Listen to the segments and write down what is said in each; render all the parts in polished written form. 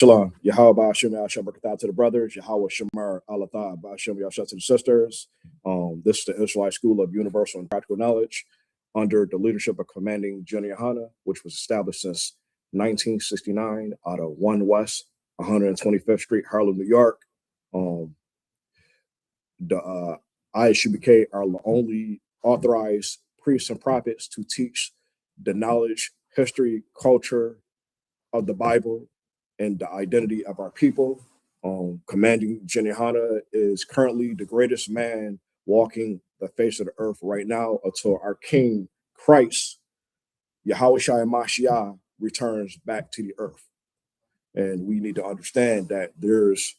Shalom. Yahweh Ba'ashem Yahshua Barakatah to the brothers. Yahweh Shemar Alatha Ba'ashem Yahshua to the sisters. This is the Israelite School of Universal and Practical Knowledge under the leadership of Commanding General Yohana, which was established since 1969 out of 1 West 125th Street, Harlem, New York. The ISUBK are the only authorized priests and prophets to teach the knowledge, history, culture of the Bible, and the identity of our people. Commanding Jenihana is currently the greatest man walking the face of the earth right now until our King Christ, Yahweh Shai Mashiach, returns back to the earth. And we need to understand that there's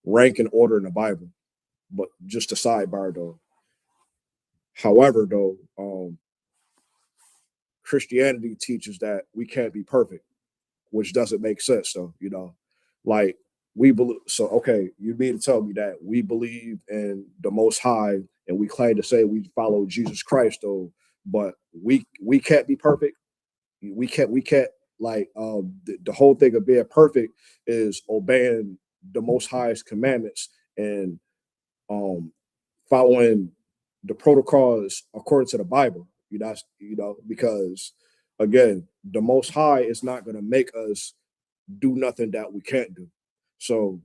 rank and order in the Bible. But just a sidebar though. However, though, Christianity teaches that we can't be perfect, which doesn't make sense though, like we believe. So, okay, you mean to tell me that we believe in the Most High and we claim to say we follow Jesus Christ though, but we can't be perfect. We can't like the whole thing of being perfect is obeying the Most High's commandments and following the protocols according to the Bible. Because again, the Most High is not going to make us do nothing that we can't do. So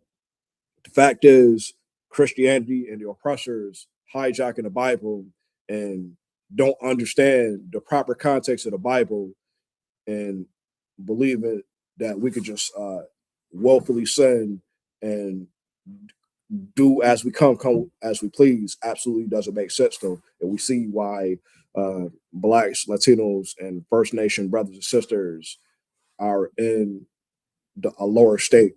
the fact is, Christianity and the oppressors hijacking the Bible and don't understand the proper context of the Bible and believing that we could just willfully sin and do as we come as we please absolutely doesn't make sense though. And we see why Blacks, Latinos, and First Nation brothers and sisters are in a lower state,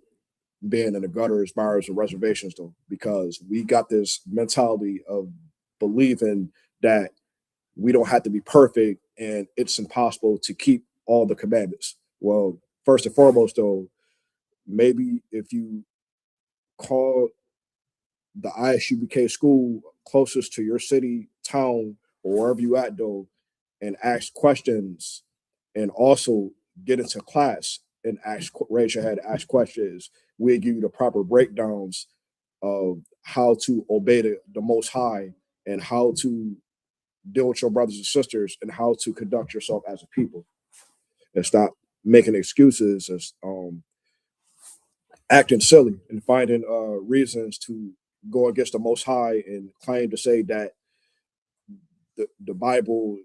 being in the gutters, bars, and reservations though, because we got this mentality of believing that we don't have to be perfect and it's impossible to keep all the commandments. Well, first and foremost though, maybe if you call the ISUBK school closest to your city, town, or wherever you at though, and ask questions, and also get into class and raise your head, ask questions, we'll give you the proper breakdowns of how to obey the Most High and how to deal with your brothers and sisters and how to conduct yourself as a people, and stop making excuses and acting silly and finding reasons to go against the Most High and claim to say that the Bible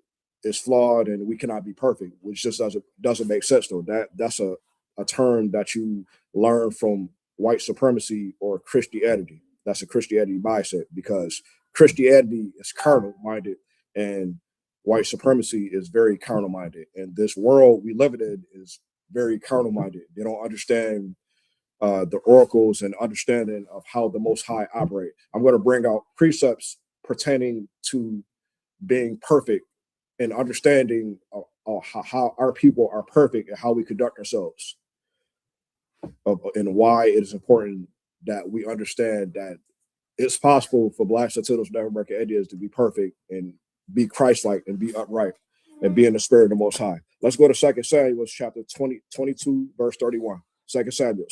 is flawed and we cannot be perfect, which just doesn't make sense though. That's a term that you learn from white supremacy or Christianity. That's a Christianity mindset, because Christianity is carnal minded and white supremacy is very carnal minded. And this world we live in is very carnal minded. They don't understand the oracles and understanding of how the Most High operate. I'm going to bring out precepts pertaining to being perfect and understanding how our people are perfect and how we conduct ourselves, and why it is important that we understand that it's possible for Blacks, Latinos, and African American Indians to be perfect and be Christ-like and be upright and be in the spirit of the Most High. Let's go to 2 Samuel chapter 22, verse 31. 2 Samuel.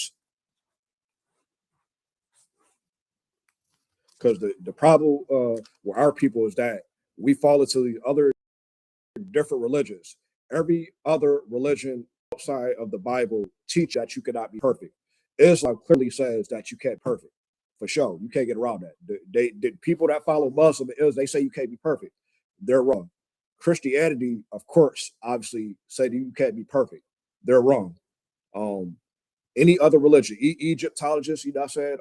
Because the problem with our people is that we fall into the other different religions. Every other religion outside of the Bible teach that you cannot be perfect. Islam clearly says that you can't be perfect. For sure, you can't get around that. The people that follow Muslim is they say you can't be perfect. They're wrong. Christianity, of course, obviously say that you can't be perfect. They're wrong. Any other religion, Egyptologists, said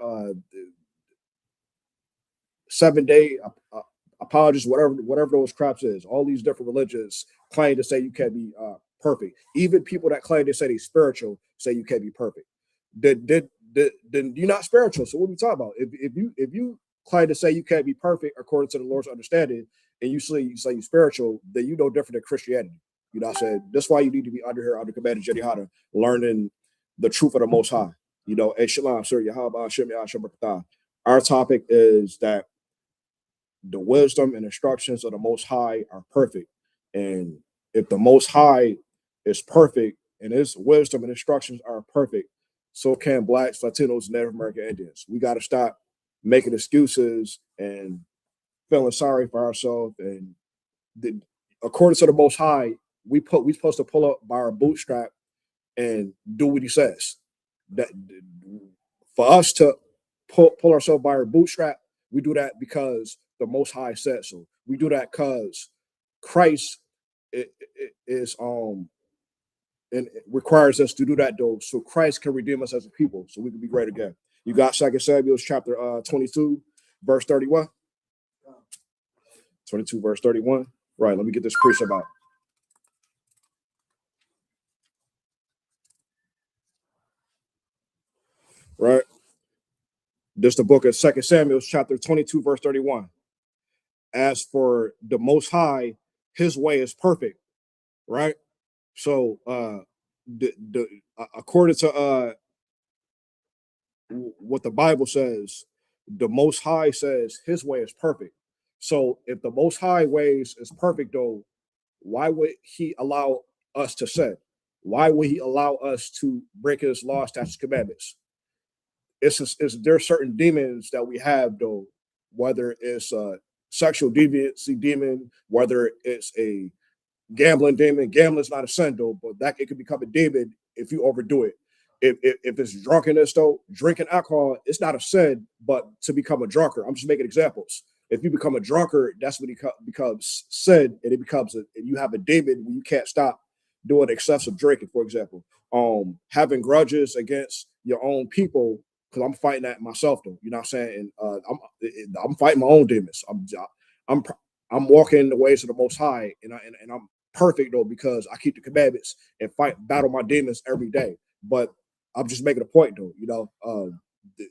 7-day apologists, whatever those craps is, all these different religions claim to say you can't be perfect. Even people that claim they say they're spiritual say you can't be perfect. Then you're not spiritual. So what are we talking about? If you claim to say you can't be perfect according to the Lord's understanding, and you say you're spiritual, then you know different than Christianity. I said that's why you need to be under here under Commander Jenihana, learning the truth of the Most High. Hey Shalom, sir, Yahweh Hashem Yahshua Barakatah. Our topic is that the wisdom and instructions of the Most High are perfect. And if the Most High is perfect and his wisdom and instructions are perfect, So can blacks, Latinos, Native American Indians. We got to stop making excuses and feeling sorry for ourselves. And the, according to the Most High, we supposed to pull up by our bootstrap and do what He says. That for us to pull ourselves by our bootstrap, we do that because the Most High said so. We do that because Christ is and it requires us to do that though, so Christ can redeem us as a people, so we can be great again. You got Second Samuel chapter 22, verse 31. 22, verse 31. Right, let me get this precept out. Right. This is the book of Second Samuel, chapter 22, verse 31. As for the Most High, His way is perfect. Right. So, according to what the Bible says, the Most High says His way is perfect. So, if the Most High ways is perfect, though, why would He allow us to sin? Why would He allow us to break His law, statutes, commandments? There are certain demons that we have though, whether it's a sexual deviancy demon, whether it's a gambling demon. Gambling is not a sin though, but that it can become a demon if you overdo it. If it's drunkenness though, drinking alcohol, it's not a sin, but to become a drunkard, I'm just making examples. If you become a drunkard, that's when it becomes sin, and it becomes and you have a demon when you can't stop doing excessive drinking, for example. Having grudges against your own people, because I'm fighting that myself though. You know what I'm saying? And I'm fighting my own demons. I'm I'm walking in the ways of the Most High, and I'm perfect though because I keep the commandments and battle my demons every day. But I'm just making a point though.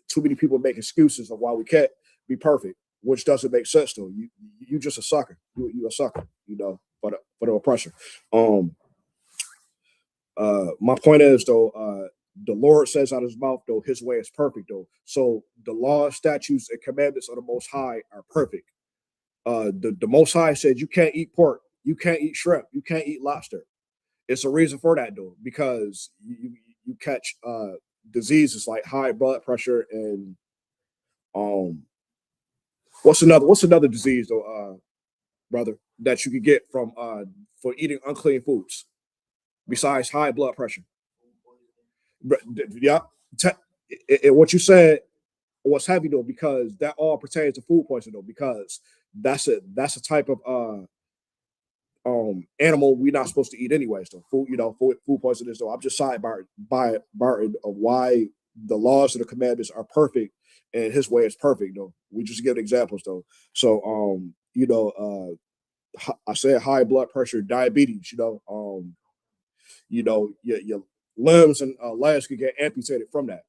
Too many people make excuses of why we can't be perfect, which doesn't make sense though. You just a sucker. You a sucker. For the oppressor. My point is though, the Lord says out of His mouth though, His way is perfect though. So the law, statutes, and commandments of the Most High are perfect. The Most High said you can't eat pork, you can't eat shrimp, you can't eat lobster. It's a reason for that though, because you catch diseases like high blood pressure and um what's another disease though, brother, that you could get from for eating unclean foods besides high blood pressure. But yeah, what you said was heavy though, because that all pertains to food poisoning though, because that's a type of animal we're not supposed to eat anyways. So food poisoning. So I'm just side by Barton of why the laws and the commandments are perfect and His way is perfect though. We just give examples though. So I said high blood pressure, diabetes. Your limbs and legs could get amputated from that,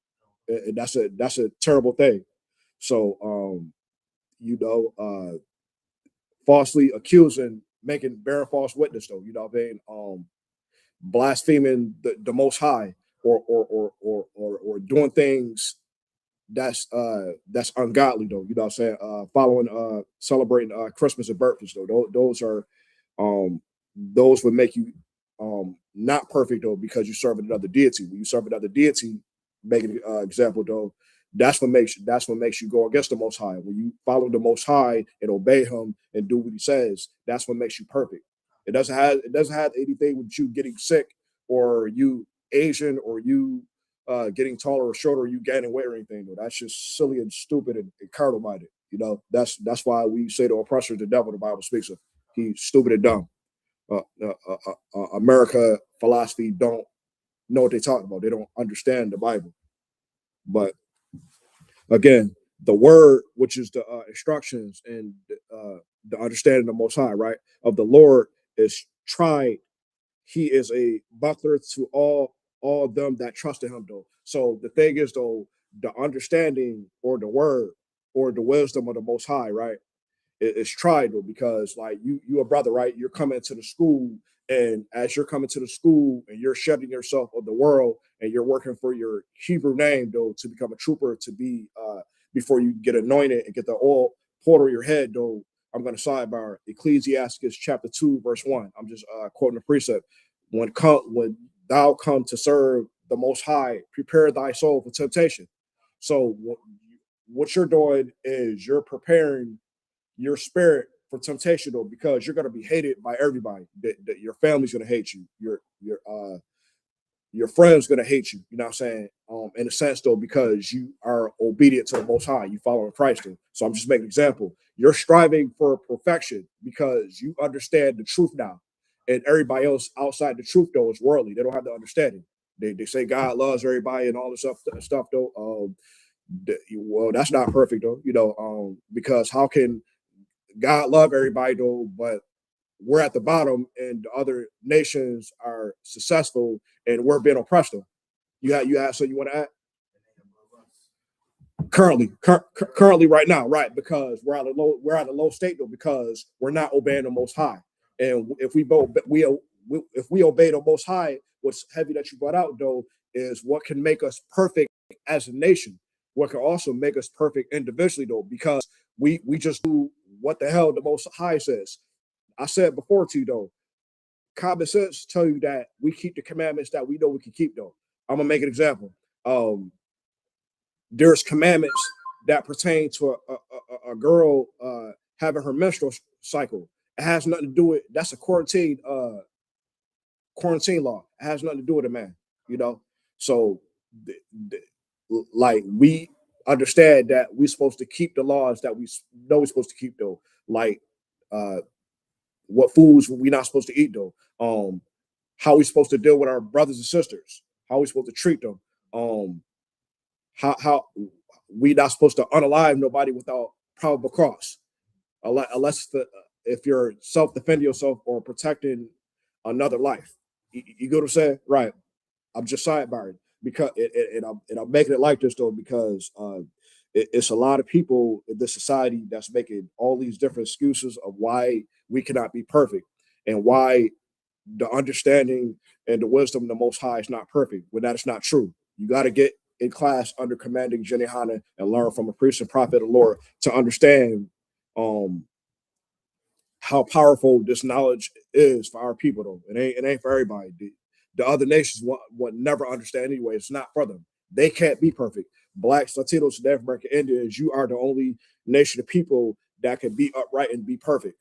and that's a terrible thing. So you know, falsely accusing, making bearing false witness though. You know what I mean? Blaspheming the Most High, or doing things that's ungodly though. You know what I'm saying? Following celebrating Christmas and birthdays though. Those would make you not perfect though, because you serve another deity. When you serve another deity, making an example though, that's what makes you go against the Most High. When you follow the Most High and obey Him and do what He says, that's what makes you perfect. It doesn't have anything with you getting sick, or you Asian, or you getting taller or shorter, or you gaining weight or anything. Though. That's just silly and stupid and carnal minded. That's why we say the oppressor is the devil. The Bible speaks of. He's stupid and dumb. America philosophy don't know what they talk about. They don't understand the Bible. But again, the word, which is the instructions and the understanding of the Most High, right, of the Lord is tried. He is a buckler to all them that trust in Him, though. So the thing is, though, the understanding or the word or the wisdom of the Most High, right, it's tried though, because like you a brother, right? You're coming to the school, and as you're coming to the school and you're shedding yourself of the world, and you're working for your Hebrew name though, to become a trooper, to be before you get anointed and get the oil poured on your head though. I'm going to sidebar Ecclesiastes chapter 2 verse 1. I'm just quoting the precept. When thou come to serve the Most High prepare thy soul for temptation. So what you're doing is you're preparing your spirit for temptation, though, because you're going to be hated by everybody. Your family's going to hate you. Your friends going to hate you. You know what I'm saying? In a sense, though, because you are obedient to the Most High. You follow Christ. Though. So I'm just making an example. You're striving for perfection because you understand the truth now. And everybody else outside the truth, though, is worldly. They don't have the understanding. They say God loves everybody and all this stuff though. Well, that's not perfect, though, because how can God love everybody, though, but we're at the bottom and the other nations are successful and we're being oppressed. Though. You have so you want to add? Currently right now, right? Because we're at a low state, though, because we're not obeying the Most High. And if we obey the Most High, what's heavy that you brought out, though, is what can make us perfect as a nation. What can also make us perfect individually, though, because we just do what the hell the Most High says. I said before to you, though, common sense tell you that we keep the commandments that we know we can keep, though. I'm gonna make an example. There's commandments that pertain to a girl having her menstrual cycle. It has nothing to do with that's a quarantine law. It has nothing to do with a man, So, like we understand that we're supposed to keep the laws that we know we're supposed to keep, though. Like what foods we're not supposed to eat, though. How we supposed to deal with our brothers and sisters. How we supposed to treat them. How we not supposed to unalive nobody without probable cause, unless if you're self-defending yourself or protecting another life. You get what I'm saying? Right. I'm just sidebarring because I'm making it like this, though, because it's a lot of people in this society that's making all these different excuses of why we cannot be perfect and why the understanding and the wisdom of the Most High is not perfect, when that is not true. You got to get in class under commanding Jenny Hanna and learn from a priest and prophet of the Lord to understand how powerful this knowledge is for our people, though. It ain't for everybody. The other nations would never understand anyway. It's not for them. They can't be perfect. Blacks, Latinos, Native American Indians, you are the only nation of people that can be upright and be perfect.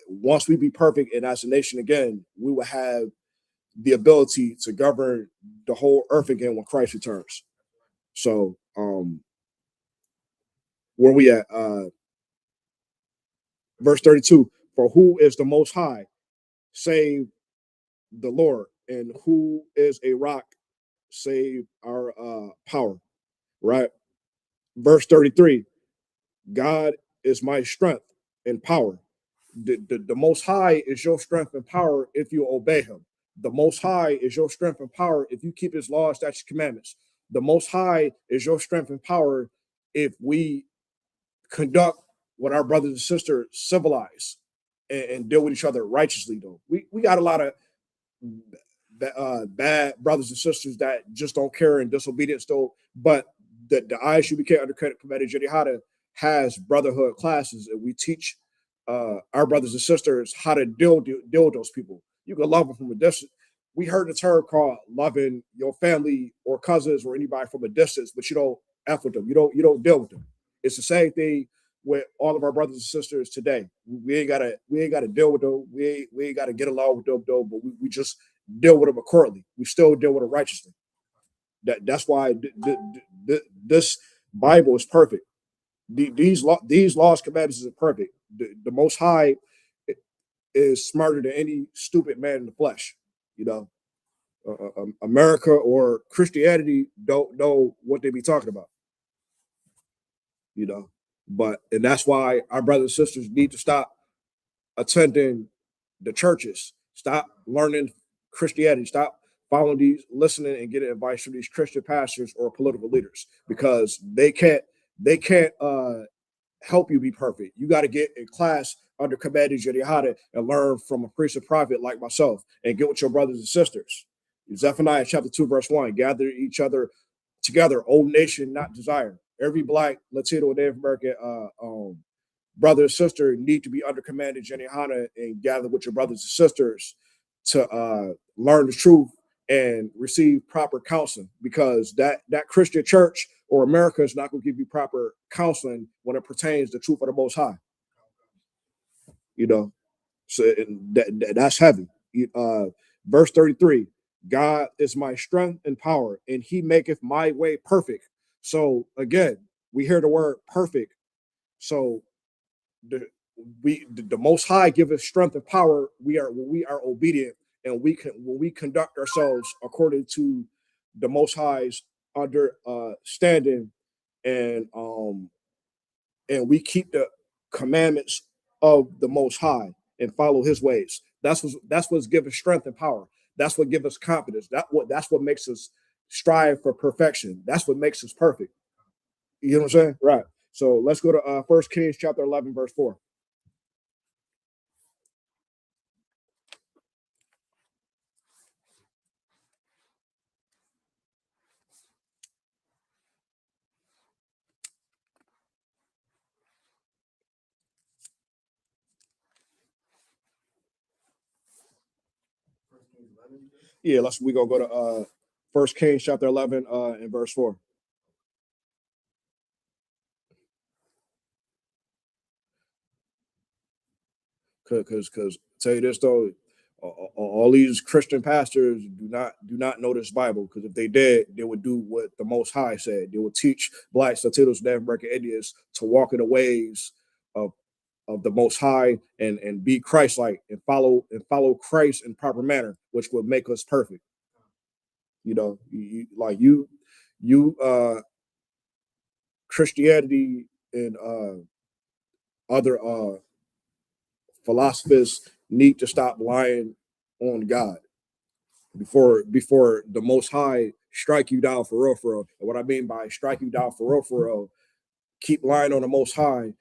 Once we be perfect and as a nation again, we will have the ability to govern the whole earth again when Christ returns. So, where we at? Verse 32, for who is the Most High, save the Lord, and who is a rock, save our power, right? Verse 33, God is my strength and power. The Most High is your strength and power if you obey him. The Most High is your strength and power if you keep his laws, statutes, commandments. The Most High is your strength and power if we conduct what our brothers and sisters civilize and deal with each other righteously, though. We got a lot of bad brothers and sisters that just don't care and disobedience, though. But the ISUBK Undercredit Committee Jihada has brotherhood classes, and we teach our brothers and sisters how to deal with those people. You can love them from a distance. We heard the term called loving your family or cousins or anybody from a distance, but you don't F with them. You don't deal with them. It's the same thing with all of our brothers and sisters today. We ain't gotta deal with them. We ain't gotta get along with them though, but we just deal with them accordingly. We still deal with them righteously. That's why this Bible is perfect. These laws, commandments are perfect. The Most High is smarter than any stupid man in the flesh. America or Christianity don't know what they be talking about. And that's why our brothers and sisters need to stop attending the churches, stop learning Christianity, stop following listening and getting advice from these Christian pastors or political leaders, because they can't help you be perfect. You got to get in class under commanding Jihad and learn from a priest and prophet like myself and get with your brothers and sisters. Zephaniah chapter 2, verse 1, gather each other together, old nation, not desire. Every Black, Latino, and Native American brother and sister need to be under command of Jenny Hanna and gather with your brothers and sisters to learn the truth and receive proper counseling, because that Christian church or America is not going to give you proper counseling when it pertains to the truth of the Most High. You know, so that's heavy. Verse 33: God is my strength and power, and He maketh my way perfect. So again, we hear the word perfect. So the Most High give us strength and power. When we are obedient, and when we conduct ourselves according to the Most High's understanding, and and we keep the commandments of the Most High and follow His ways. What's give us strength and power. That's what gives us confidence. That's what makes us strive for perfection. That's what makes us perfect. You know what I'm saying? Right. So let's go to 1 Kings chapter 11, verse 4. Yeah, we gonna go to 1 Kings chapter 11 and verse 4. Because tell you this though, all these Christian pastors do not know this Bible, because if they did, they would do what the Most High said. They would teach blacks, Latinos, Native American Indians to walk in the ways of the Most High, and be Christ-like, and follow Christ in proper manner, which would make us perfect. You Christianity and other philosophers need to stop lying on God before the Most High strike you down for real, for real. And what I mean by strike you down for real, keep lying on the Most High,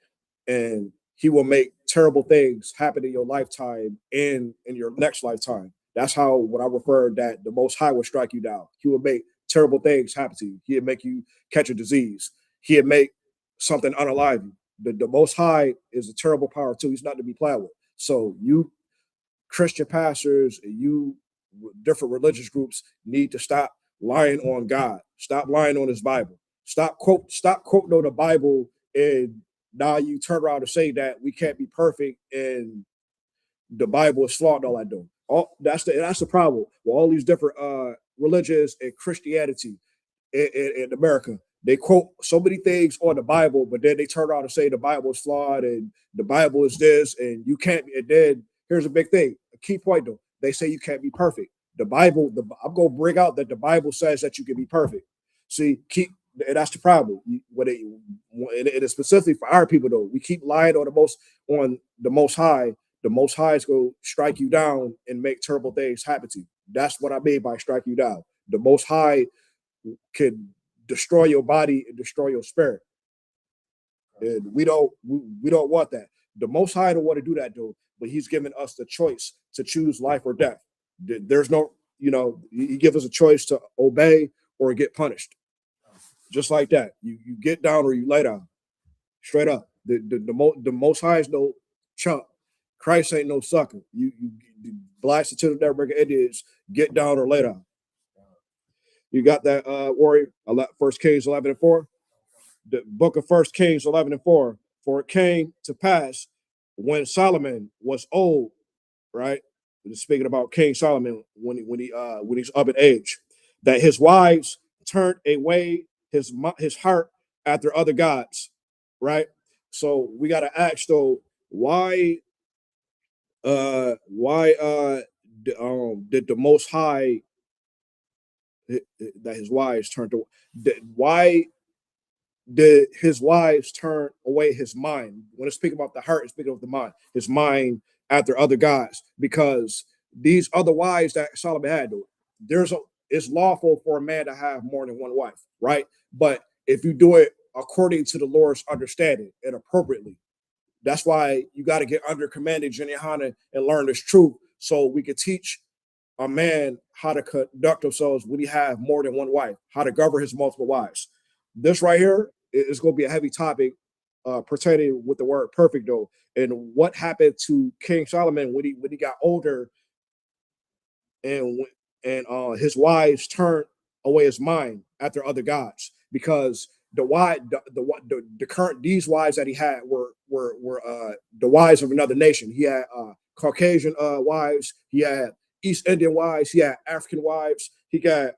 and He will make terrible things happen in your lifetime and in your next lifetime. That's how, what I refer, that the Most High will strike you down. He will make terrible things happen to you. He'll make you catch a disease. He'll make something unalive you. The Most High is a terrible power too. He's not to be played with. So you Christian pastors and you different religious groups need to stop lying on God. Stop lying on His Bible. Stop quoting on the Bible, and now you turn around and say that we can't be perfect and the Bible is flawed and all that doing. That's the problem with all these different religions and Christianity in America. They quote so many things on the Bible, but then they turn around and say the Bible is flawed and the Bible is this, and you can't. And then here's a big thing, a key point though. They say you can't be perfect. I'm going to bring out that the Bible says that you can be perfect. See, and that's the problem. And it's specifically for our people though. We keep lying on the Most High. The Most High is going to strike you down and make terrible things happen to you. That's what I mean by strike you down. The Most High can destroy your body and destroy your spirit. And we don't want that. The Most High don't want to do that though, but He's given us the choice to choose life or death. There's no, He gives us a choice to obey or get punished. Just like that. You get down or you lay down. Straight up. The Most High is no chump. Christ ain't no sucker. You blast it to the American Indians, get down or lay down. You got that, warrior? 1 Kings 11 and 4. The book of 1 Kings 11 and 4. For it came to pass when Solomon was old, right? Speaking about King Solomon when he's up in age, that his wives turned away his heart after other gods, right? So we got to ask though, why did the Most High that his wives turned to why did his wives turn away his mind? When it's speaking about the heart, it's speaking of the mind, his mind after other gods, because these other wives that Solomon had, it's lawful for a man to have more than one wife, right? But if you do it according to the Lord's understanding and appropriately, that's why you got to get under commanding Jenny and learn this truth, so we could teach a man how to conduct themselves when he have more than one wife, how to govern his multiple wives. This right here is going to be a heavy topic pertaining with the word perfect though, and what happened to King Solomon when he got older, and his wives turned away his mind after other gods, because the current these wives that he had were the wives of another nation. He had Caucasian wives, he had East Indian wives, he had African wives, he got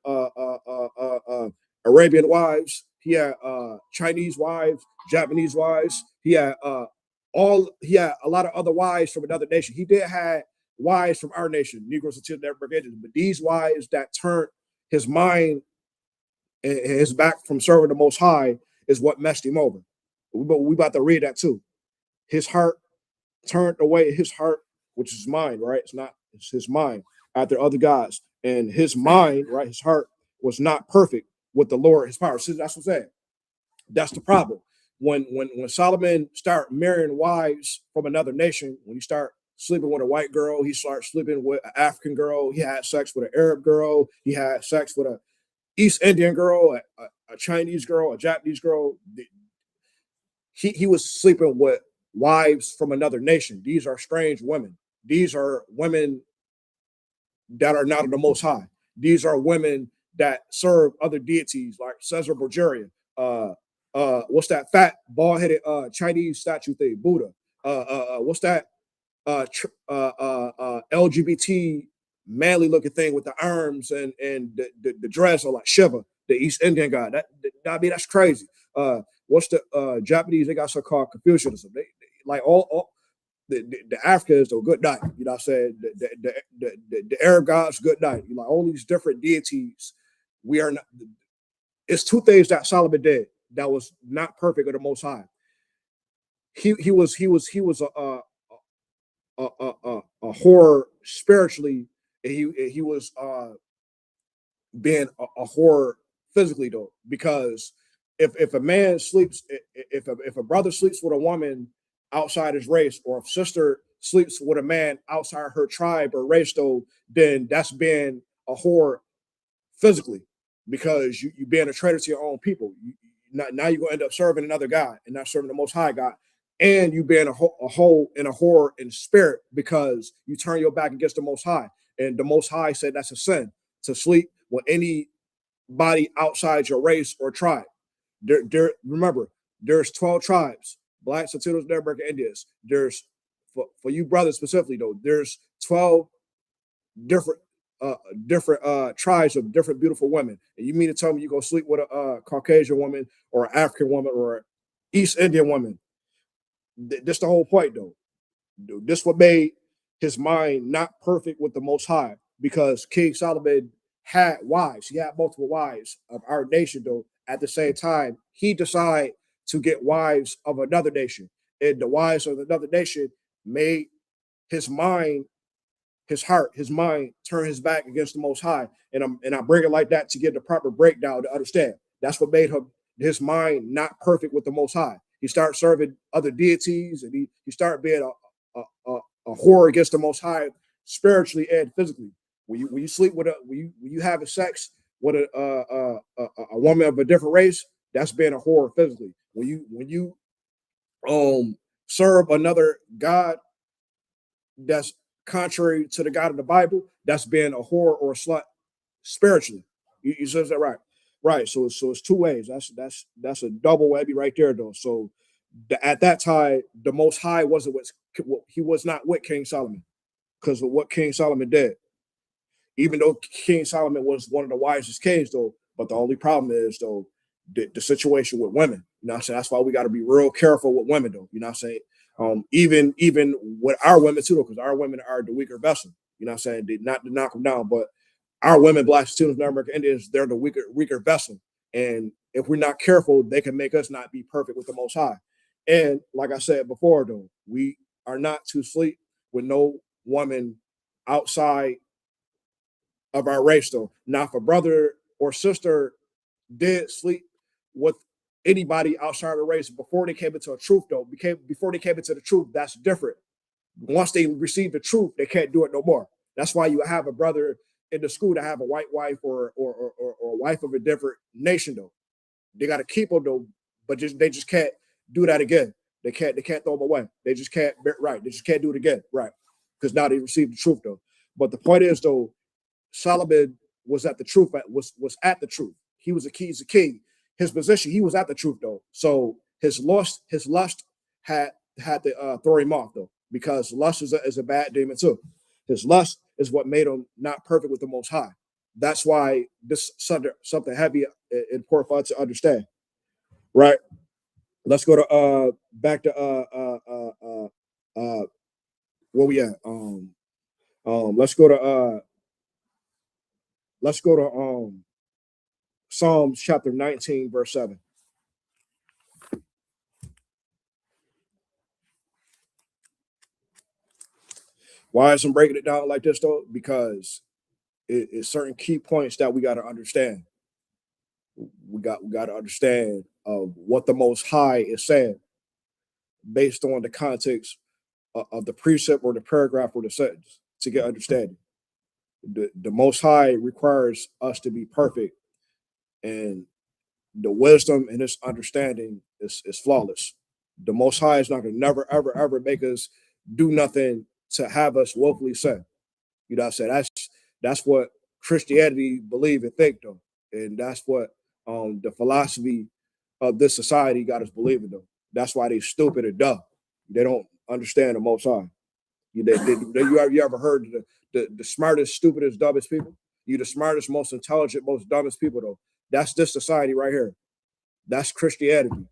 Arabian wives, he had Chinese wives, Japanese wives, he had a lot of other wives from another nation. He did have wives from our nation, Negroes and Indians, but these wives that turned his mind and his back from serving the Most High is what messed him over. We about to read that too. His heart turned away, his heart, which is mind, right? It's his mind after other gods. And his mind, right? His heart was not perfect with the Lord, his power. So that's what I'm saying. That's the problem. When Solomon start marrying wives from another nation, when he start sleeping with a white girl, he starts sleeping with an African girl, he had sex with an Arab girl, he had sex with a East Indian girl, a Chinese girl, a Japanese girl. He was sleeping with wives from another nation. These are strange women. These are women that are not of the Most High. These are women that serve other deities like Caesar Borgia. What's that fat bald-headed Chinese statue thing? Buddha. What's that LGBT manly looking thing with the arms and the dress, or like Shiva, the East Indian guy. I mean, that's crazy. What's the Japanese? They got so called Confucianism. They like all the Africa is a good night. You know what I'm saying? The Arab gods, good night. You know, all these different deities. We are not. It's two things that Solomon did that was not perfect of the Most High. He was a horror spiritually, and he was being a horror physically though, because if a man sleeps, if a brother sleeps with a woman outside his race, or if sister sleeps with a man outside her tribe or race though, then that's being a whore physically, because you being a traitor to your own people. Now you're gonna end up serving another God and not serving the Most High God, and you being a whole and a whore in spirit, because you turn your back against the Most High, and the Most High said that's a sin to sleep with anybody outside your race or tribe. Remember, there's 12 tribes: blacks, Latinos, Native American Indians. There's for you brothers specifically though, there's 12 different tribes of different beautiful women. And you mean to tell me you go sleep with a Caucasian woman or an African woman or an East Indian woman? That's the whole point though. This what made his mind not perfect with the Most High, because King Solomon had wives. He had multiple wives of our nation though. At the same time, he decided to get wives of another nation, and the wives of another nation made his mind, his heart, his mind turn his back against the Most High. And I bring it like that to get the proper breakdown to understand. That's what made his mind not perfect with the Most High. He started serving other deities, and he started being a whore against the Most High, spiritually and physically. When you sleep with when you have a sex with a woman of a different race, that's being a whore physically. When you serve another God that's contrary to the God of the Bible, that's being a whore or a slut spiritually. You says that right, right? So it's two ways. That's a double whammy right there, though. So at that time, the Most High wasn't he was not with King Solomon because of what King Solomon did. Even though King Solomon was one of the wisest kings, though, but the only problem is though the situation with women. You know what I'm saying? That's why we got to be real careful with women, though. You know what I'm saying? Even with our women too, because our women are the weaker vessel. You know what I'm saying? Not to knock them down, but our women, black students, American Indians, they're the weaker vessel. And if we're not careful, they can make us not be perfect with the Most High. And like I said before, though, we are not to sleep with no woman outside of our race, though. Now, if a brother or sister did sleep with anybody outside of the race before they came into a truth, though, before they came into the truth, that's different. Once they receive the truth, they can't do it no more. That's why you have a brother in the school to have a white wife or a wife of a different nation, though. They got to keep them though, but they just can't do that again. They can't throw them away. They just can't, right? They just can't do it again, right? Because now they received the truth though. But the point is though, Solomon was at the truth, was at the truth. He was a key, he's a king. His position, he was at the truth though. So his lust had to throw him off though, because lust is a bad demon too. His lust is what made him not perfect with the Most High. That's why this something heavy and important for us to understand, right? Let's go to back to where we at. Let's go to Psalms chapter 19, verse 7. Why is I'm breaking it down like this though? Because it's certain key points that we got to understand. We got to understand what the Most High is saying based on the context of the precept or the paragraph or the sentence to get understanding. The Most High requires us to be perfect, and the wisdom and his understanding is flawless. The Most High is not going to never, ever, ever make us do nothing to have us willfully sin. You know what I'm saying? That's what Christianity believe and think though. And that's what the philosophy of this society got us believing though. That's why they stupid and dumb. They don't understand the Most High. You ever heard the smartest, stupidest, dumbest people? You the smartest, most intelligent, most dumbest people though. That's this society right here. That's Christianity.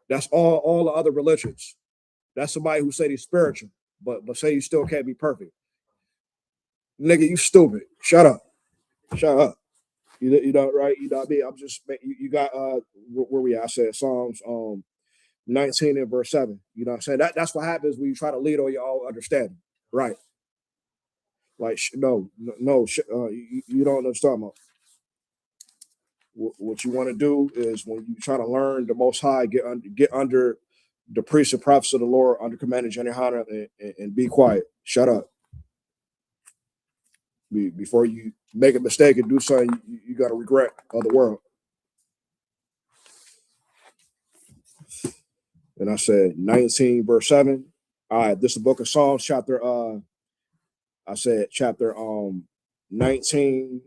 That's all the other religions. That's somebody who say he's spiritual, but say you still can't be perfect. Nigga, you stupid. Shut up. Shut up. You know, right? You know what I mean? I'm just you got where we at? I said Psalms 19 and verse 7. You know what I'm saying? That's what happens when you try to lead on your own understanding. Right. Like you don't know what I'm talking about. What you want to do is when you try to learn the Most High, get under the priests and prophets of the Lord under command of Jenny and be quiet. Shut up. Before you make a mistake and do something you got to regret of the world. And I said 19 verse 7. All right, this is the book of Psalms, chapter chapter 19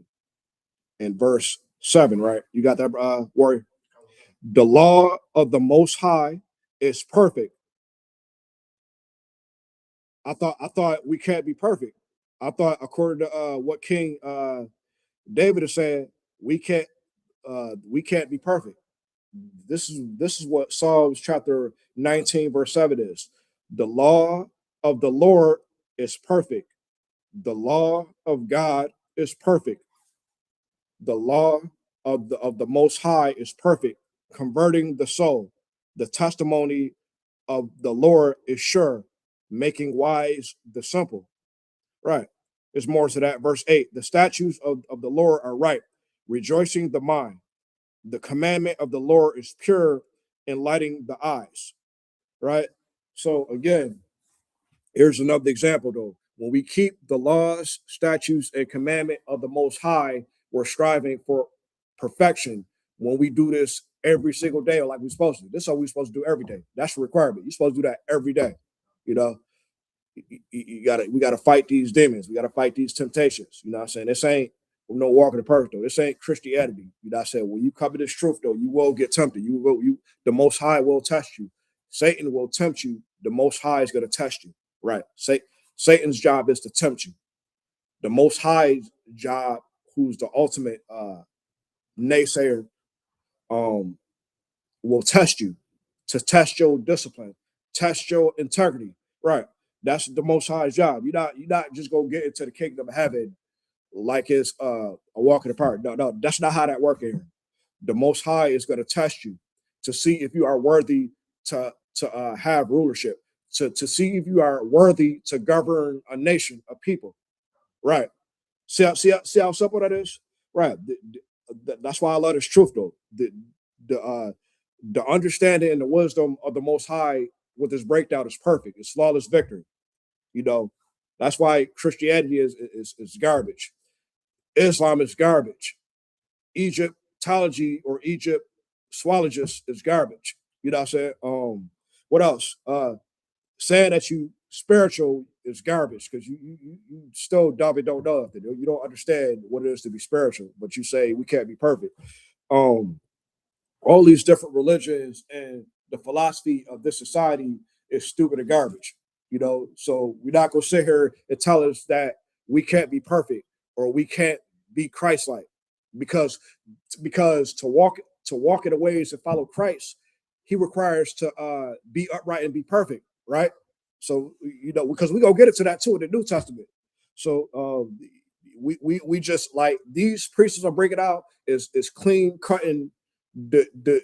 and verse 7, right? You got that, warrior? The law of the Most High is perfect. I thought we can't be perfect. I thought according to what King David is saying, we can't be perfect. This is what Psalms chapter 19 verse 7 is. The law of the Lord is perfect. The law of God is perfect. The law of the Most High is perfect, converting the soul. The testimony of the Lord is sure, making wise the simple. Right. There's more to that. Verse 8. The statutes of the Lord are right, rejoicing the mind. The commandment of the Lord is pure, enlightening the eyes. Right. So again, here's another example though. When we keep the laws, statutes, and commandment of the Most High, we're striving for perfection. When we do this every single day, or like we're supposed to, this is what we're supposed to do every day. That's a requirement. You're supposed to do that every day. You know, we gotta fight these demons. We gotta fight these temptations. You know what I'm saying? This ain't no walking the perfect though. This ain't Christianity. You know what I'm saying? When you cover this truth though, you will get tempted. The Most High will test you. Satan will tempt you. The Most High is gonna test you. Right. Satan's job is to tempt you. The Most High's job, who's the ultimate naysayer, will test you, to test your discipline, test your integrity. Right. That's the Most High's job. You're not just gonna get into the kingdom of heaven like it's a walk in the park. No, that's not how that works here. The Most High is going to test you to see if you are worthy to have rulership, to see if you are worthy to govern a nation of people. Right. See how simple that is. Right. That's why I love this truth though. The understanding and the wisdom of the Most High with this breakdown is perfect. It's flawless victory. You know, that's why Christianity is garbage. Islam is garbage. Egyptology or Egyptologist is garbage. You know what I'm saying? What else? Saying that you spiritual is garbage because you still don't know nothing. You don't understand what it is to be spiritual, but you say we can't be perfect. All these different religions and the philosophy of this society is stupid and garbage. So we're not gonna sit here and tell us that we can't be perfect or we can't be Christ-like, because to walk in the ways and follow Christ, He requires to be upright and be perfect, right? So because we gonna get into that too in the New Testament. So we just like these priests are bringing out is clean cutting the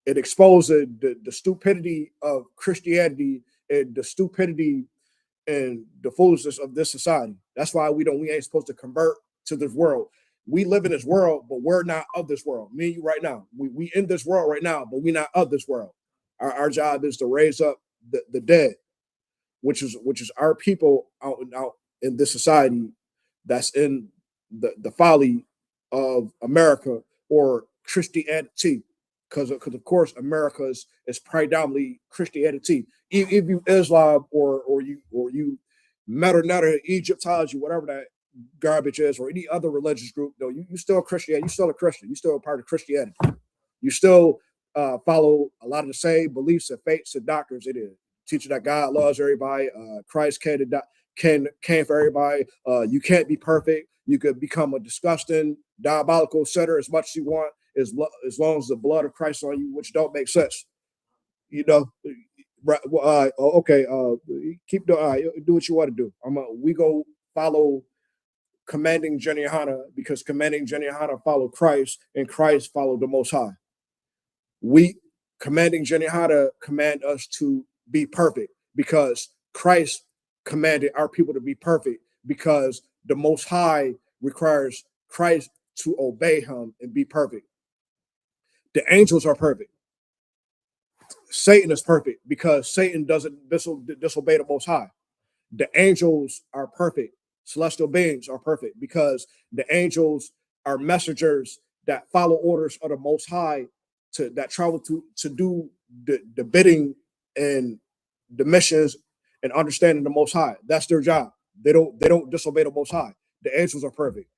it exposes the stupidity of Christianity and the stupidity and the foolishness of this society. That's why we ain't supposed to convert to this world. We live in this world, but we're not of this world. Me and you right now, we in this world right now, but we're not of this world. Our job is to raise up the dead, which is our people out in this society that's in the folly of America or Christianity, because of course America is predominantly Christianity. If you Islam or you Meta Egyptology, whatever that garbage is, or any other religious group, no, you still a Christian. You still a Christian. You still a part of Christianity. You still follow a lot of the same beliefs and faiths and doctrines. It is teaching that God loves everybody. Christ came for everybody. You can't be perfect. You could become a disgusting, diabolical sinner as much as you want, as long as the blood of Christ on you, which don't make sense. Right? Okay. Keep doing. Do what you want to do. We go follow commanding Jeniahana, because commanding Jeniahana follow Christ and Christ follow the Most High. We commanding Jeniahana command us to be perfect because Christ commanded our people to be perfect, because the Most High requires Christ to obey Him and be perfect. The angels are perfect. Satan is perfect because Satan doesn't disobey the Most High. The angels are perfect. Celestial beings are perfect because the angels are messengers that follow orders of the Most High, that travel to do the bidding and the missions and understanding the Most High. That's their job. They don't disobey the Most High. The angels are perfect.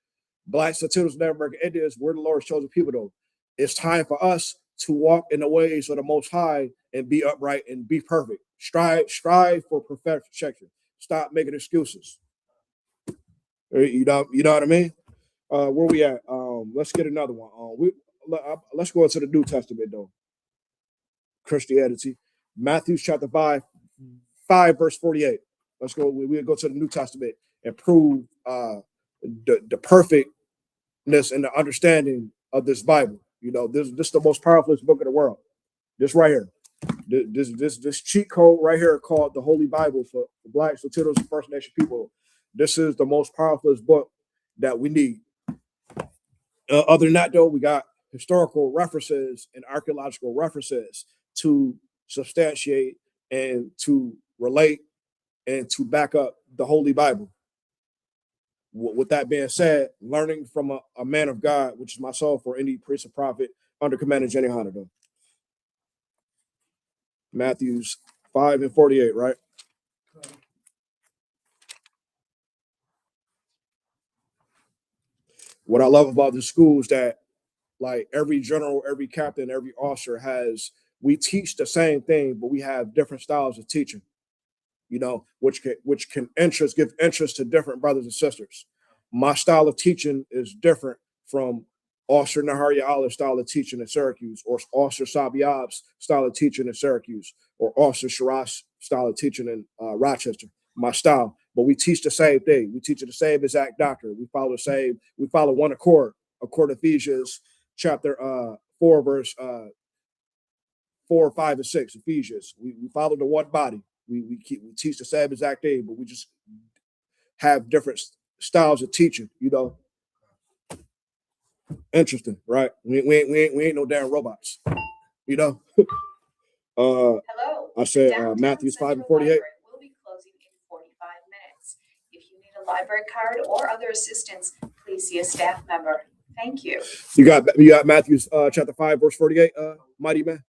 Blacks, Latinos, Native American Indians, we're the Lord's chosen people, though. It's time for us to walk in the ways of the Most High and be upright and be perfect. Strive for perfection. Stop making excuses. You know what I mean? Where we at? Let's get another one. Let's go into the New Testament though. Christianity, Matthew chapter 5 verse 48. Let's go. We'll go to the New Testament and prove the perfectness and the understanding of this Bible. This is the most powerful book in the world. This right here. This cheat code right here called the Holy Bible for Blacks, Latinos, and First Nation people. This is the most powerful book that we need. Other than that, though, we got historical references and archaeological references to substantiate and to relate and to back up the Holy Bible. With that being said, learning from a man of God, which is myself or any priest or prophet under command of Jeniahana, though. Matthews 5 and 48, right? What I love about the school is that, like, every general, every captain, every officer we teach the same thing, but we have different styles of teaching, which can give interest to different brothers and sisters. My style of teaching is different from Officer Naharia Allah's style of teaching in Syracuse, or Officer Sabiab's style of teaching in Syracuse, or Officer Shara's style of teaching in Rochester. My style, but we teach the same thing. We teach the same exact doctrine. We follow one accord, according to Ephesians chapter 4, verse 4, 5, and 6. Ephesians. We follow the one body. We teach the same exact thing, but we just have different styles of teaching. Interesting, right? We ain't no damn robots. Hello. I said Matthews 5 and 48. Will be closing in 45 minutes. If you need a library card or other assistance, please see a staff member. Thank you. You got Matthews chapter 5 verse 48, mighty man.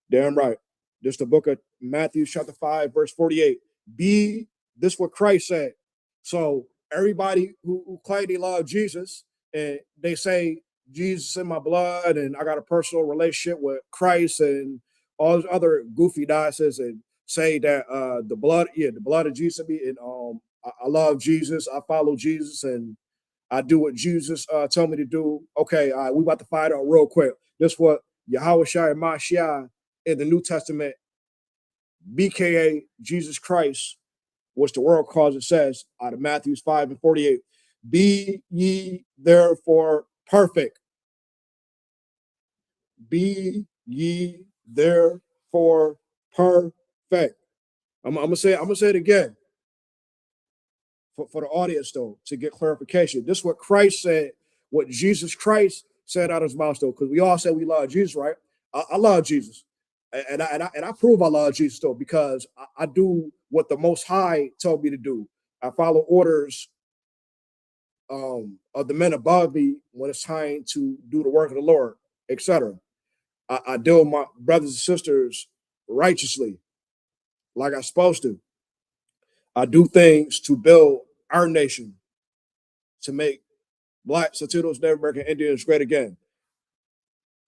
Damn right. Just the book of Matthew chapter 5 verse 48. Be This is what Christ said. So everybody who claim they love Jesus and they say Jesus in my blood and I got a personal relationship with Christ and all those other goofy nonsense and say that the blood of Jesus me and I love Jesus, I follow Jesus, and I do what Jesus told me to do. Okay, all right, we about to find out real quick. This is what Yahweh Shai and Mashiach in the New Testament, BKA Jesus Christ, which the world calls it, says out of Matthew 5:48. Be ye therefore perfect. Be ye therefore perfect. I'm gonna say it again for the audience though, to get clarification. This is what Christ said, what Jesus Christ said out of his mouth though, because we all say we love Jesus, right? I love Jesus. And I prove I love Jesus though, because I do what the Most High told me to do. I follow orders of the men above me when it's time to do the work of the Lord, etc. I deal with my brothers and sisters righteously, like I'm supposed to. I do things to build our nation, to make Blacks, Latinos, Native American Indians great again.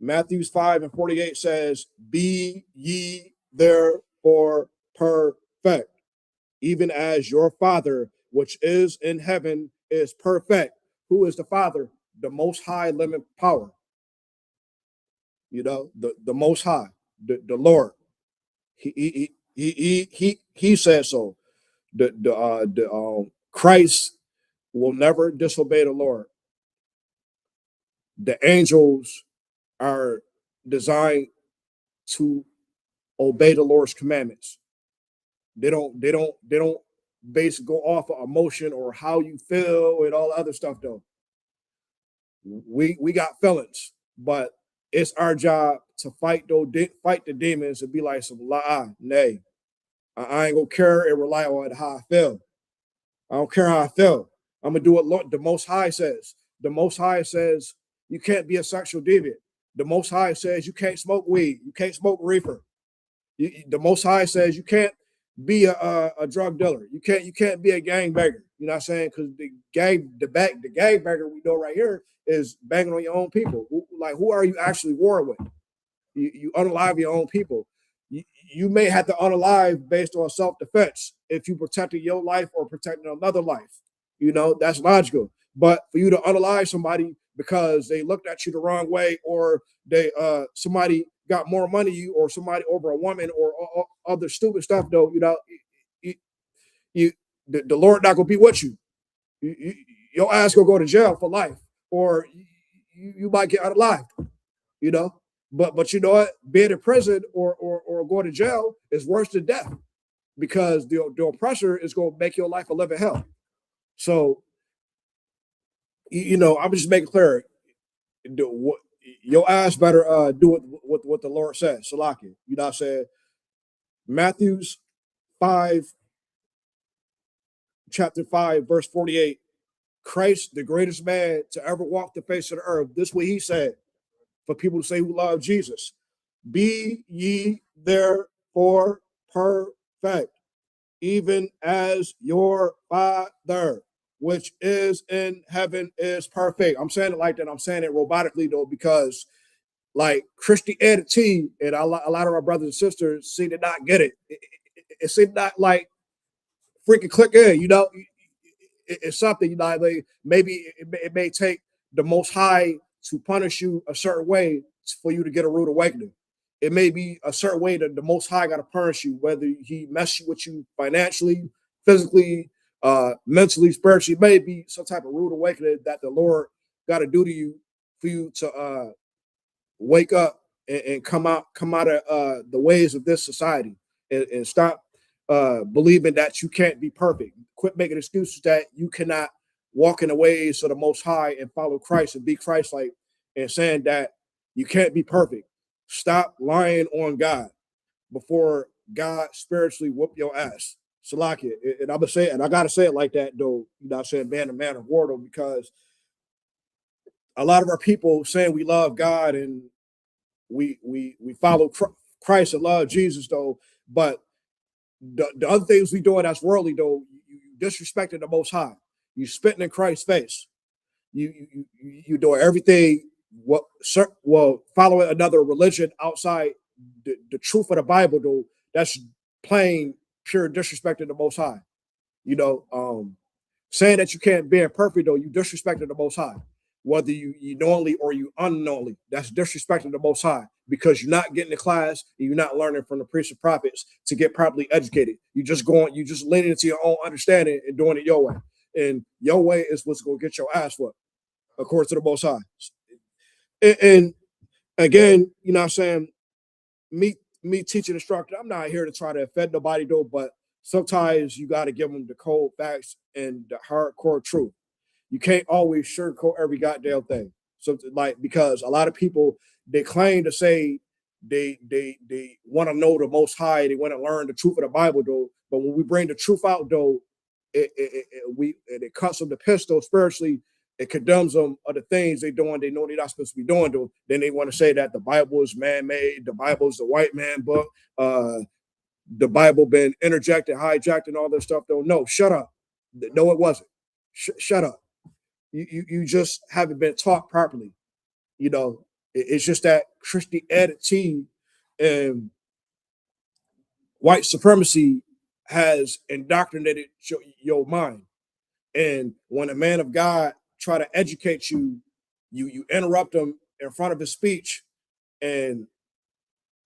Matthew 5:48 says, be ye therefore perfect, even as your Father, which is in heaven, is perfect. Who is the Father? The Most High living power. The Most High, the Lord. He said so. Christ will never disobey the Lord. The angels are designed to obey the Lord's commandments. They don't basically go off of emotion or how you feel and all the other stuff though. We got feelings, but it's our job to fight the demons and be like some nay. I ain't gonna care and rely on how I feel. I don't care how I feel. I'm gonna do what the Most High says. The Most High says you can't be a sexual deviant. The Most High says you can't smoke weed. You can't smoke reefer. The Most High says you can't be a drug dealer. You can't be a gangbanger. You know what I'm saying? Because the gangbanger we know right here is banging on your own people. Who are you actually warring with? You unalive your own people. You may have to unalive based on self-defense if you protected your life or protecting another life. That's logical. But for you to unalive somebody because they looked at you the wrong way, or they somebody got more money than you, or somebody over a woman, or other stupid stuff, though, the Lord not gonna be with you. Your ass gonna go to jail for life, or you might get unalived. But you know what? Being in prison or going to jail is worse than death, because the oppressor is going to make your life a living hell. So, I'm just making clear. Your ass better do what the Lord says. Salaki. You know what I'm saying? Matthew's 5, chapter 5, verse 48. Christ, the greatest man to ever walk the face of the earth. This is what he said for people to say who love Jesus. Be ye therefore perfect, even as your Father, which is in heaven, is perfect. I'm saying it like that. I'm saying it robotically, though, because like Christianity and a lot of our brothers and sisters seem to not get it. It seems not like freaking click in, it's something, like maybe it may take the Most High to punish you a certain way for you to get a rude awakening. It may be a certain way that the Most High got to punish you, whether he messes with you financially, physically, mentally, spiritually. It may be some type of rude awakening that the Lord got to do to you for you to wake up and come out of the ways of this society, and stop believing that you can't be perfect. Quit making excuses that you cannot walk in the ways of the Most High and follow Christ and be Christ-like, and saying that you can't be perfect. Stop lying on God before God spiritually whoop your ass. Salakia. And I'm gonna say it, and I gotta say it like that though. I'm saying man to man of war though, because a lot of our people saying we love God and we follow Christ and love Jesus though, but the other things we doing that's worldly though, disrespecting the Most High. You spitting in Christ's face. You doing everything following another religion outside the truth of the Bible, though. That's plain pure disrespecting the Most High. Saying that you can't be perfect, though, you disrespecting the Most High. Whether you knowingly or you unknowingly, that's disrespecting the Most High, because you're not getting the class and you're not learning from the priests and prophets to get properly educated. You just leaning into your own understanding and doing it your way. And your way is what's going to get your ass whooped, according to the Most High. And again, you know what I'm saying? Me teaching instructor, I'm not here to try to offend nobody, though, but sometimes you got to give them the cold facts and the hardcore truth. You can't always sugarcoat every goddamn thing. So, like, because a lot of people, they claim to say they want to know the Most High, they want to learn the truth of the Bible, though. But when we bring the truth out, though, it cuts them to piss, though, spiritually. It condemns them of the things they doing. They know they're not supposed to be doing, though. Then they want to say that the Bible is man-made, the Bible is the white man book, the Bible been interjected, hijacked, and all this stuff. Though, no, shut up. No, it wasn't. Shut up. You just haven't been taught properly. It's just that Christianity and white supremacy has indoctrinated your mind. And when a man of God try to educate you, you interrupt him in front of his speech and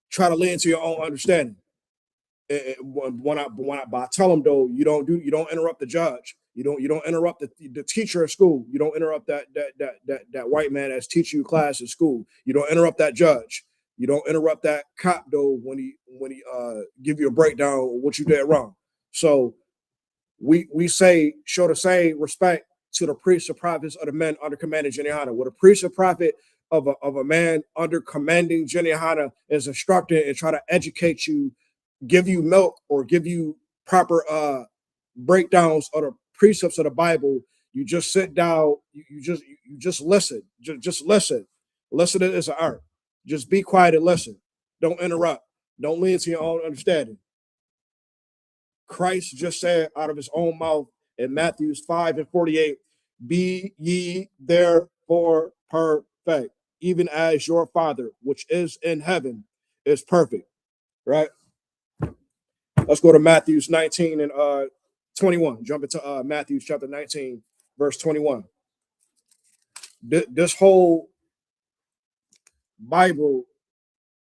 try to lean into your own understanding. When I tell them, though, you don't interrupt the judge. You don't interrupt the teacher at school. You don't interrupt that white man that's teaching you class at school. You don't interrupt that judge. You don't interrupt that cop, though, when he give you a breakdown of what you did wrong. So we say show the same respect to the priests and prophets of the men under commanding Jeniana. What a priest and prophet of a man under commanding Jeniana is instructing and try to educate you, give you milk, or give you proper breakdowns of the precepts of the Bible. You just sit down, you just listen. Just listen. Listening is an art. Just be quiet and listen. Don't interrupt. Don't lean to your own understanding. Christ just said out of his own mouth in Matthew 5:48, be ye therefore perfect, even as your Father, which is in heaven, is perfect. Right? Let's go to Matthew 19 and 21. Jump into Matthew chapter 19, verse 21. This whole Bible,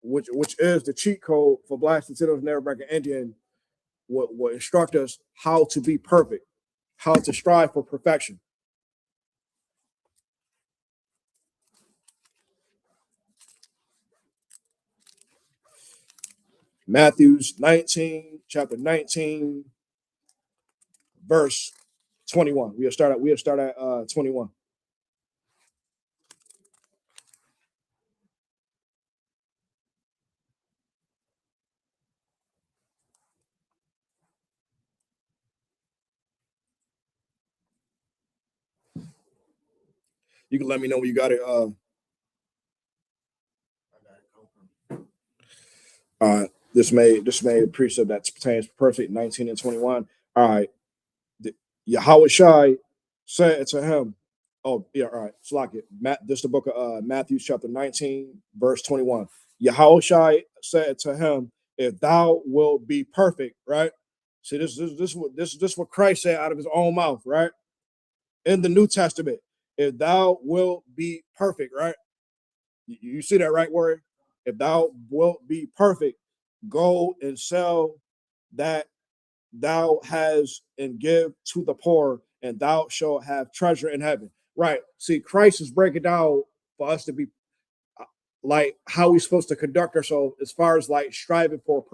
which is the cheat code for Blacks, Latinos, and American Indian, will instruct us how to be perfect, how to strive for perfection. Matthew's 19, chapter 19, verse 21. We'll start at 21. You can let me know when you got it. This made a precept that pertains perfect 19 and 21. All right. Yahweh Shai said to him, oh, yeah, all right. Slack it. This is the book of Matthew, chapter 19, verse 21. Yahweh Shai said to him, if thou wilt be perfect, right? See, this is what Christ said out of his own mouth, right? In the New Testament, if thou wilt be perfect, right? You see that right word? If thou wilt be perfect, go and sell that thou has and give to the poor, and thou shalt have treasure in heaven. Right. See, Christ is breaking down for us to be like how we're supposed to conduct ourselves as far as like striving for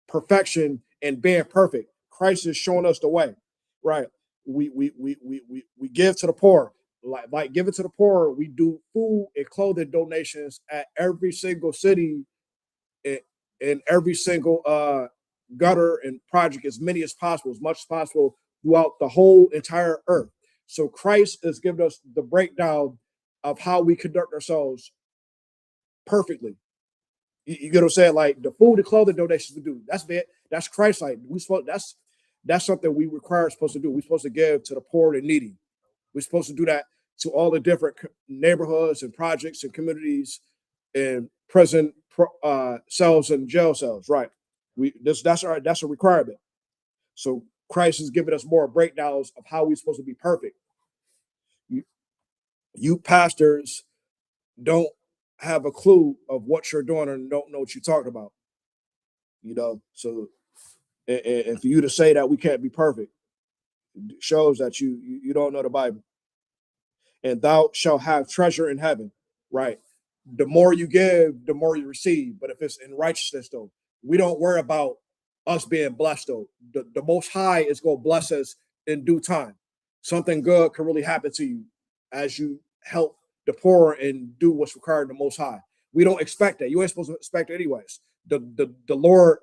perfection and being perfect. Christ is showing us the way. Right. We give to the poor. Like give it to the poor. We do food and clothing donations at every single city in every single gutter and project, as many as possible, as much as possible throughout the whole entire earth. So Christ is giving us the breakdown of how we conduct ourselves perfectly. You get what I'm saying? Like the food and clothing donations we do, that's bad. That's Christ-like. That's something we require supposed to do. We're supposed to give to the poor and needy. We're supposed to do that to all the different neighborhoods and projects and communities and prison cells and jail cells. Right. That's a requirement. So Christ is giving us more breakdowns of how we're supposed to be perfect. You pastors don't have a clue of what you're doing and don't know what you're talking about. So and for you to say that we can't be perfect shows that you don't know the Bible. And thou shalt have treasure in heaven, right? The more you give, the more you receive. But if it's in righteousness, though, we don't worry about us being blessed, though. The Most High is going to bless us in due time. Something good can really happen to you as you help the poor and do what's required of the Most High. We don't expect that. You ain't supposed to expect it anyways. The Lord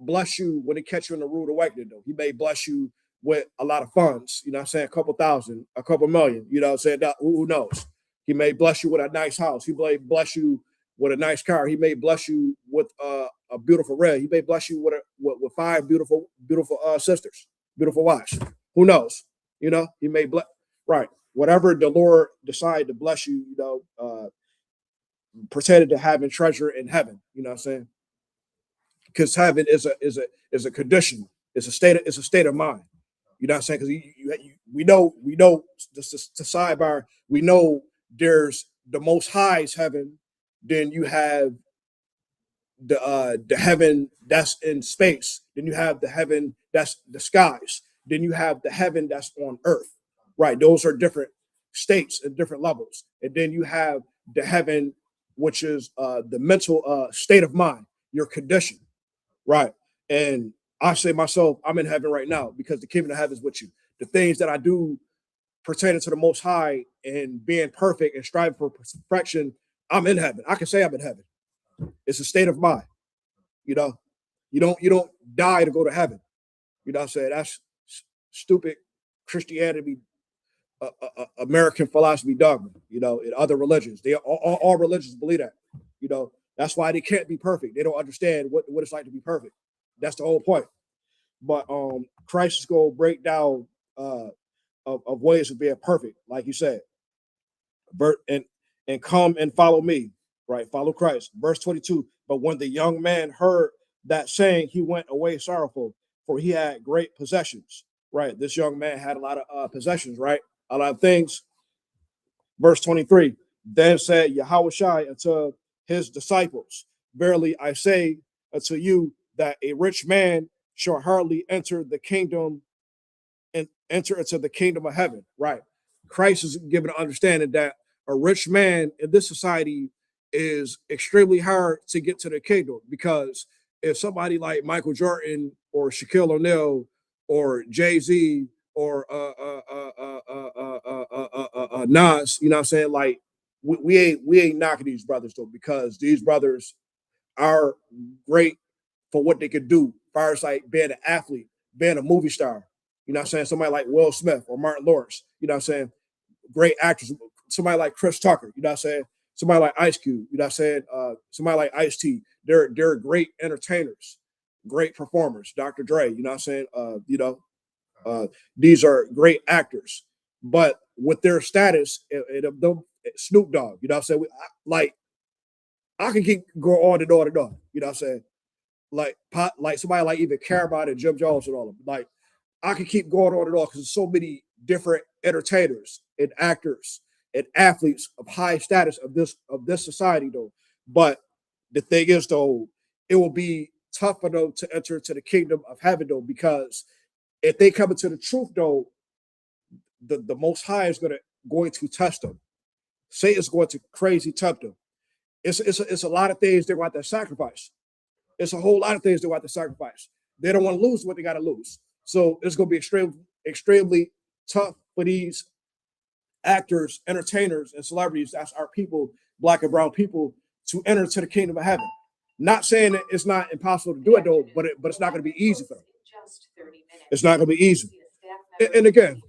bless you when he catch you in the rude awakening, though. He may bless you with a lot of funds, you know what I'm saying? A couple thousand, a couple million, you know what I'm saying? Who knows? He may bless you with a nice house. He may bless you with a nice car. He may bless you with a beautiful red. He may bless you with 5 beautiful sisters, beautiful wives. Who knows? He may bless, right. Whatever the Lord decide to bless you, pertaining to having treasure in heaven, you know what I'm saying? Because heaven is a condition. It's a state of mind. You know what I'm saying? Because we know just to sidebar, we know there's the Most High's heaven. Then you have the heaven that's in space. Then you have the heaven that's the skies. Then you have the heaven that's on earth. Right? Those are different states and different levels. And then you have the heaven, which is the mental state of mind, your condition. Right. And I say myself, I'm in heaven right now because the kingdom of heaven is with you. The things that I do pertaining to the Most High and being perfect and striving for perfection, I'm in heaven. I can say I'm in heaven. It's a state of mind. You don't die to go to heaven. You know what I'm saying? That's stupid Christianity, American philosophy dogma. In other religions, all religions believe that. That's why they can't be perfect. They don't understand what it's like to be perfect. That's the whole point. But Christ is going to break down of ways of being perfect, like you said. And come and follow me, right? Follow Christ. Verse 22. But when the young man heard that saying, he went away sorrowful, for he had great possessions. Right. This young man had a lot of possessions, right? A lot of things. Verse 23. Then said Yahushua unto his disciples, verily I say unto you that a rich man shall hardly enter the kingdom and enter into the kingdom of heaven. Right. Christ is giving an understanding that a rich man in this society is extremely hard to get to the kingdom, because if somebody like Michael Jordan or Shaquille O'Neal or Jay-Z or Nas, you know what I'm saying? Like we ain't knocking these brothers though, because these brothers are great for what they could do, as far as like being an athlete, being a movie star. You know what I'm saying? Somebody like Will Smith or Martin Lawrence, you know what I'm saying? Great actors. Somebody like Chris Tucker, you know what I'm saying? Somebody like Ice Cube, you know what I'm saying? Somebody like Ice-T. They're great entertainers, great performers. Dr. Dre, you know what I'm saying? These are great actors. But with their status, Snoop Dogg, you know what I'm saying? I can keep going on and on and on, you know what I'm saying? Like somebody like even Caramon and Jim Jones and all of them. Like I can keep going on and on because there's so many different entertainers and actors and athletes of high status of this society though. But the thing is though, it will be tough for them to enter into the kingdom of heaven though, because if they come into the truth though, the Most High is going to test them. Satan's going to crazy tempt them. It's a lot of things they want to sacrifice. It's a whole lot of things they want to sacrifice. They don't want to lose what they got to lose. So it's going to be extremely tough for these actors, entertainers, and celebrities, that's our people, Black and brown people, to enter to the kingdom of heaven. Not saying that it's not impossible to do it though, but it's not going to be easy for them. It's not going to be easy. And again,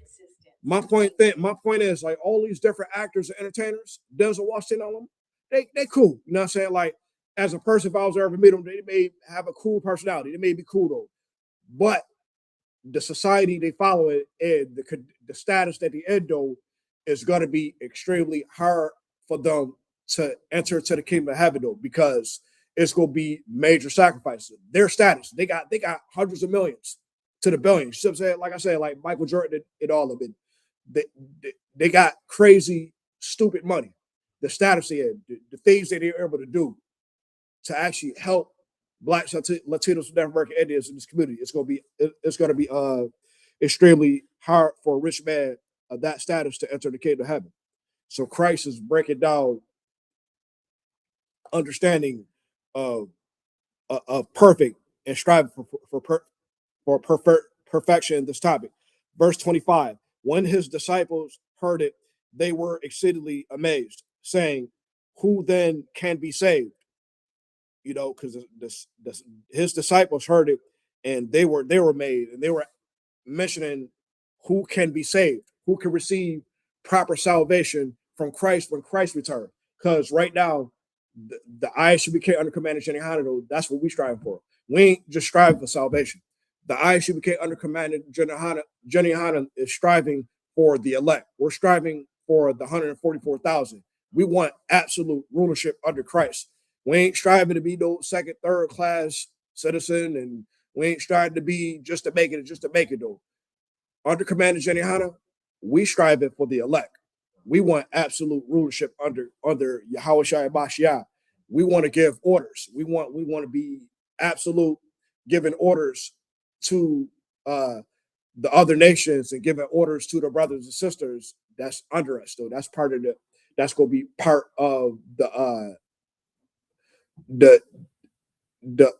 my point is like all these different actors and entertainers, Denzel Washington, all of them, they cool. You know what I'm saying? Like as a person, if I was ever meet them, they may have a cool personality. They may be cool though. But the society they follow it and the status that they end though is going to be extremely hard for them to enter to the kingdom of heaven though, because it's going to be major sacrifices. Their status, they got hundreds of millions to the billions. You know what I'm saying? Like I said, like Michael Jordan and all of it, they got crazy, stupid money. The status they had, the things that they're able to do to actually help Blacks, Latinos, Native American Indians in this community. It's gonna be extremely hard for a rich man of that status to enter the kingdom of heaven. So Christ is breaking down understanding of perfect and striving for perfection in this topic. Verse 25. When his disciples heard it, they were exceedingly amazed, saying, "Who then can be saved?" You know, because his disciples heard it, and they were made, and they were mentioning who can be saved, who can receive proper salvation from Christ when Christ returns. Because right now, the eyes should be kept under command of Jenny Hanado. That's what we strive for. We ain't just striving for salvation. The eyes should be kept under command of Jenny Hanado is striving for the elect. We're striving for the 144,000. We want absolute rulership under Christ. We ain't striving to be no second, third class citizen, and we ain't striving to be just to make it though. Under command of Jenny Hanna, we striving for the elect. We want absolute rulership under Yahweh Shai Mashiach. We want to give orders. We want to be absolute giving orders to the other nations and giving orders to the brothers and sisters that's under us. So that's part of that's going to be part of the the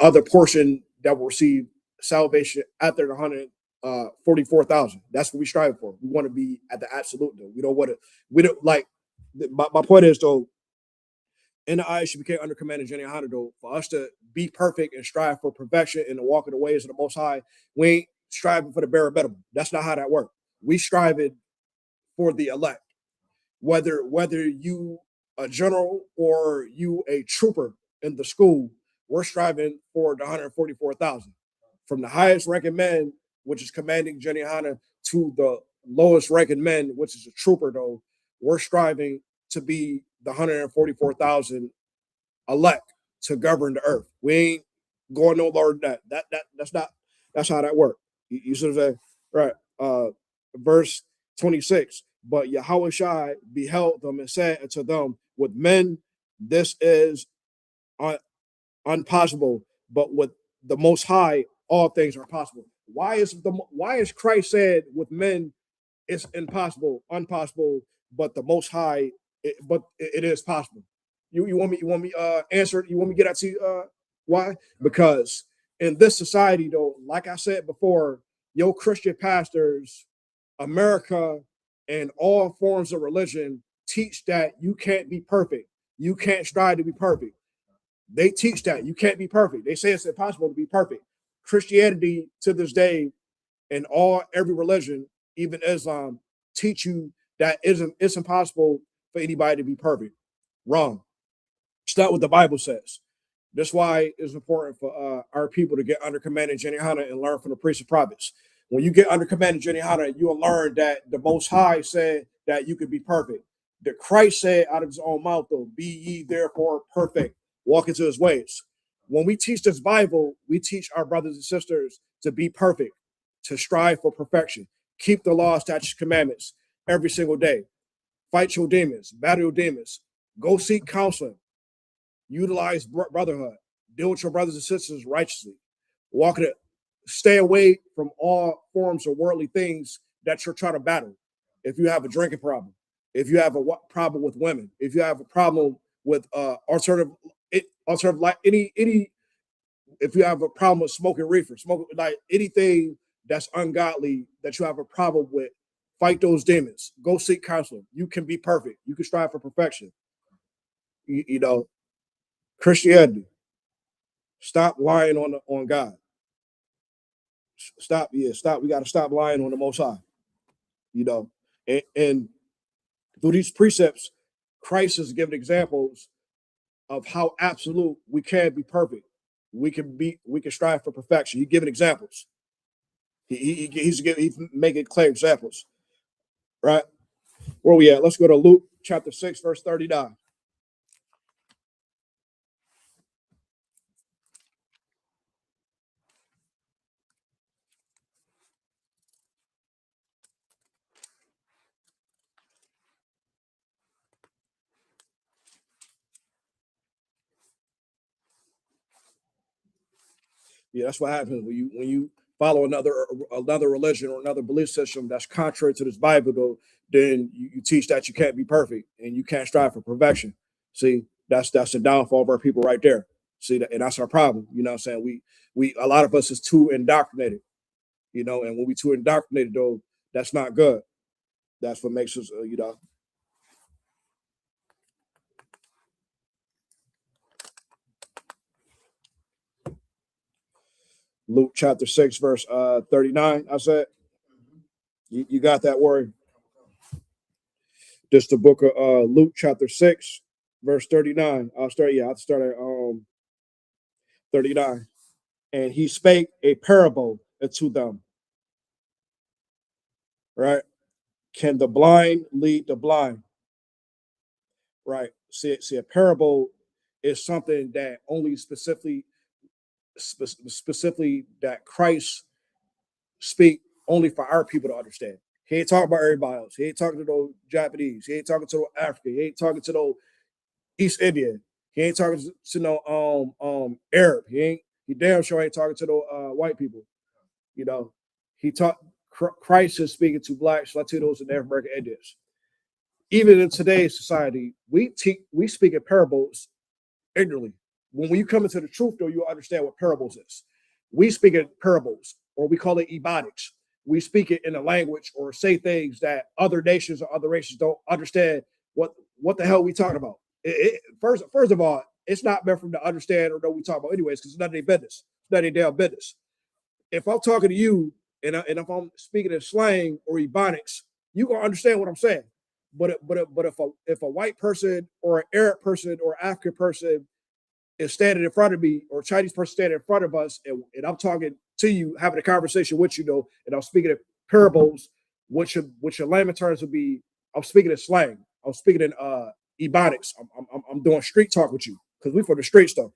other portion that will receive salvation after the 144,000. That's what we strive for. We want to be at the absolute though. We don't want to. We don't like. My point is though. In the eyes, she became under command of Jenny Hanna though. For us to be perfect and strive for perfection in the walk of the ways of the Most High, we ain't striving for the bare minimum. That's not how that works. We striving for the elect. Whether you a general or you a trooper in the school, we're striving for the 144,000. From the highest ranking men, which is commanding Jenny Hanna, to the lowest ranking men, which is a trooper though, we're striving to be the 144,000 elect to govern the earth. We ain't going no lower than that. That's how that works. You see what I'm saying? Right. Verse 26. But Yahweh Shai beheld them and said unto them, with men, this is impossible, but with the Most High, all things are possible. Why is Christ said with men it's impossible, but the Most High, but it is possible? You want me answer? You want me to get out to why? Because in this society, though, like I said before, your Christian pastors, America, and all forms of religion teach that you can't be perfect. You can't strive to be perfect. They teach that you can't be perfect. They say it's impossible to be perfect. Christianity to this day, and every religion, even Islam, teach you that it's impossible for anybody to be perfect. Wrong. It's not what the Bible says. That's why it's important for our people to get under command of Jenny Hanna and learn from the priests and prophets. When you get under command of Jenny Hanna, you'll learn that the Most High said that you could be perfect. That Christ said out of his own mouth, though, be ye therefore perfect, walk into his ways. When we teach this Bible, we teach our brothers and sisters to be perfect, to strive for perfection, keep the law, statutes, commandments every single day, fight your demons, battle your demons, go seek counseling, utilize brotherhood, deal with your brothers and sisters righteously, walk it, stay away from all forms of worldly things that you're trying to battle. If you have a drinking problem, if you have a problem with women, if you have a problem with alternative like any, if you have a problem with smoking reefer, smoking like anything that's ungodly that you have a problem with, fight those demons. Go seek counseling. You can be perfect. You can strive for perfection. You know, Christianity. Stop lying on God. Stop. We got to stop lying on the Most High. You know, and through these precepts, Christ is giving examples of how absolute we can be perfect. We can strive for perfection. He's giving examples. He's making clear examples, right? Where we at? Let's go to Luke chapter 6, verse 39. Yeah, that's what happens when you follow another religion or another belief system that's contrary to this Bible. Though, then you teach that you can't be perfect and you can't strive for perfection. See, that's the downfall of our people right there. See, and that's our problem. You know what I'm saying? We a lot of us is too indoctrinated. You know, and when we too indoctrinated, though, that's not good. That's what makes us, Luke chapter 6, verse 39. I said, you got that word. This the book of Luke chapter 6, verse 39. I'll start at 39. And he spake a parable unto them. Right? Can the blind lead the blind? Right. See, a parable is something that only specifically that Christ speak only for our people to understand. He ain't talking about everybody else. He ain't talking to those Japanese. He ain't talking to those African. He ain't talking to those East Indian. He ain't talking to no Arab. He damn sure ain't talking to those white people. You know, he taught Christ is speaking to blacks, Latinos, and Native American Indians. Even in today's society, we speak in parables ignorantly. When you come into the truth, though, you'll understand what parables is. We speak in parables, or we call it ebonics. We speak it in a language or say things that other nations or other races don't understand what the hell we talking about. First of all, it's not meant for them to understand or know what we talk about anyways, because it's none of their business. It's none of their damn business. If I'm talking to you and if I'm speaking in slang or ebonics, you gonna understand what I'm saying. But if a white person or an Arab person or African person is standing in front of me, or a Chinese person standing in front of us, and I'm talking to you, having a conversation with you, though, and I'm speaking in parables, which your layman terms would be, I'm speaking in slang, I'm speaking in ebonics, I'm doing street talk with you because we from the street stuff.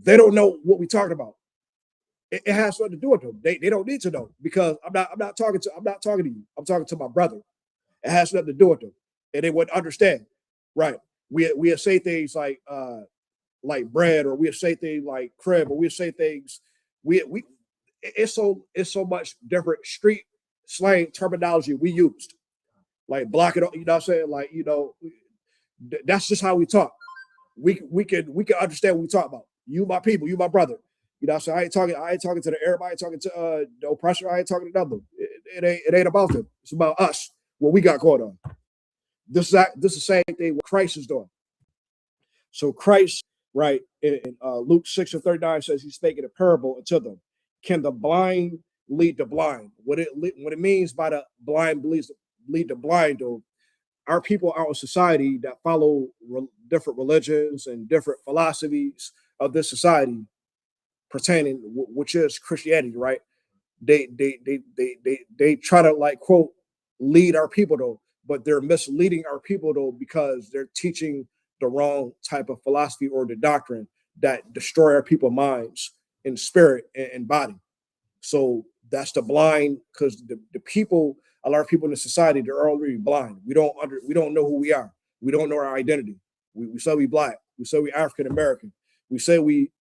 They don't know what we talking about. It has something to do with them. They don't need to know because I'm not talking to you. I'm talking to my brother. It has nothing to do with them, and they wouldn't understand. Right? We say things like bread, or we say things like crib, or we say things we it's so much different street slang terminology we used. Like block it, you know what I'm saying? Like, that's just how we talk. We can understand what we talk about. You my people, you my brother. You know what I'm saying? I ain't talking to the Arab, I ain't talking to the oppressor, I ain't talking to them. It ain't about them. It's about us, what we got going on. This is the same thing what Christ is doing. So Christ, right, in Luke 6 and 39 says he's making a parable unto them. Can the blind lead the blind? What it means by the blind lead the blind, though, our people out in society that follow different religions and different philosophies of this society pertaining, which is Christianity, right? They try to, like, quote, lead our people, though, but they're misleading our people, though, because they're teaching the wrong type of philosophy or the doctrine that destroy our people's minds in spirit and body. So that's the blind, because the people, a lot of people in the society, they're already blind. We don't know who we are. We don't know our identity. We say we black. We say we African American. We say we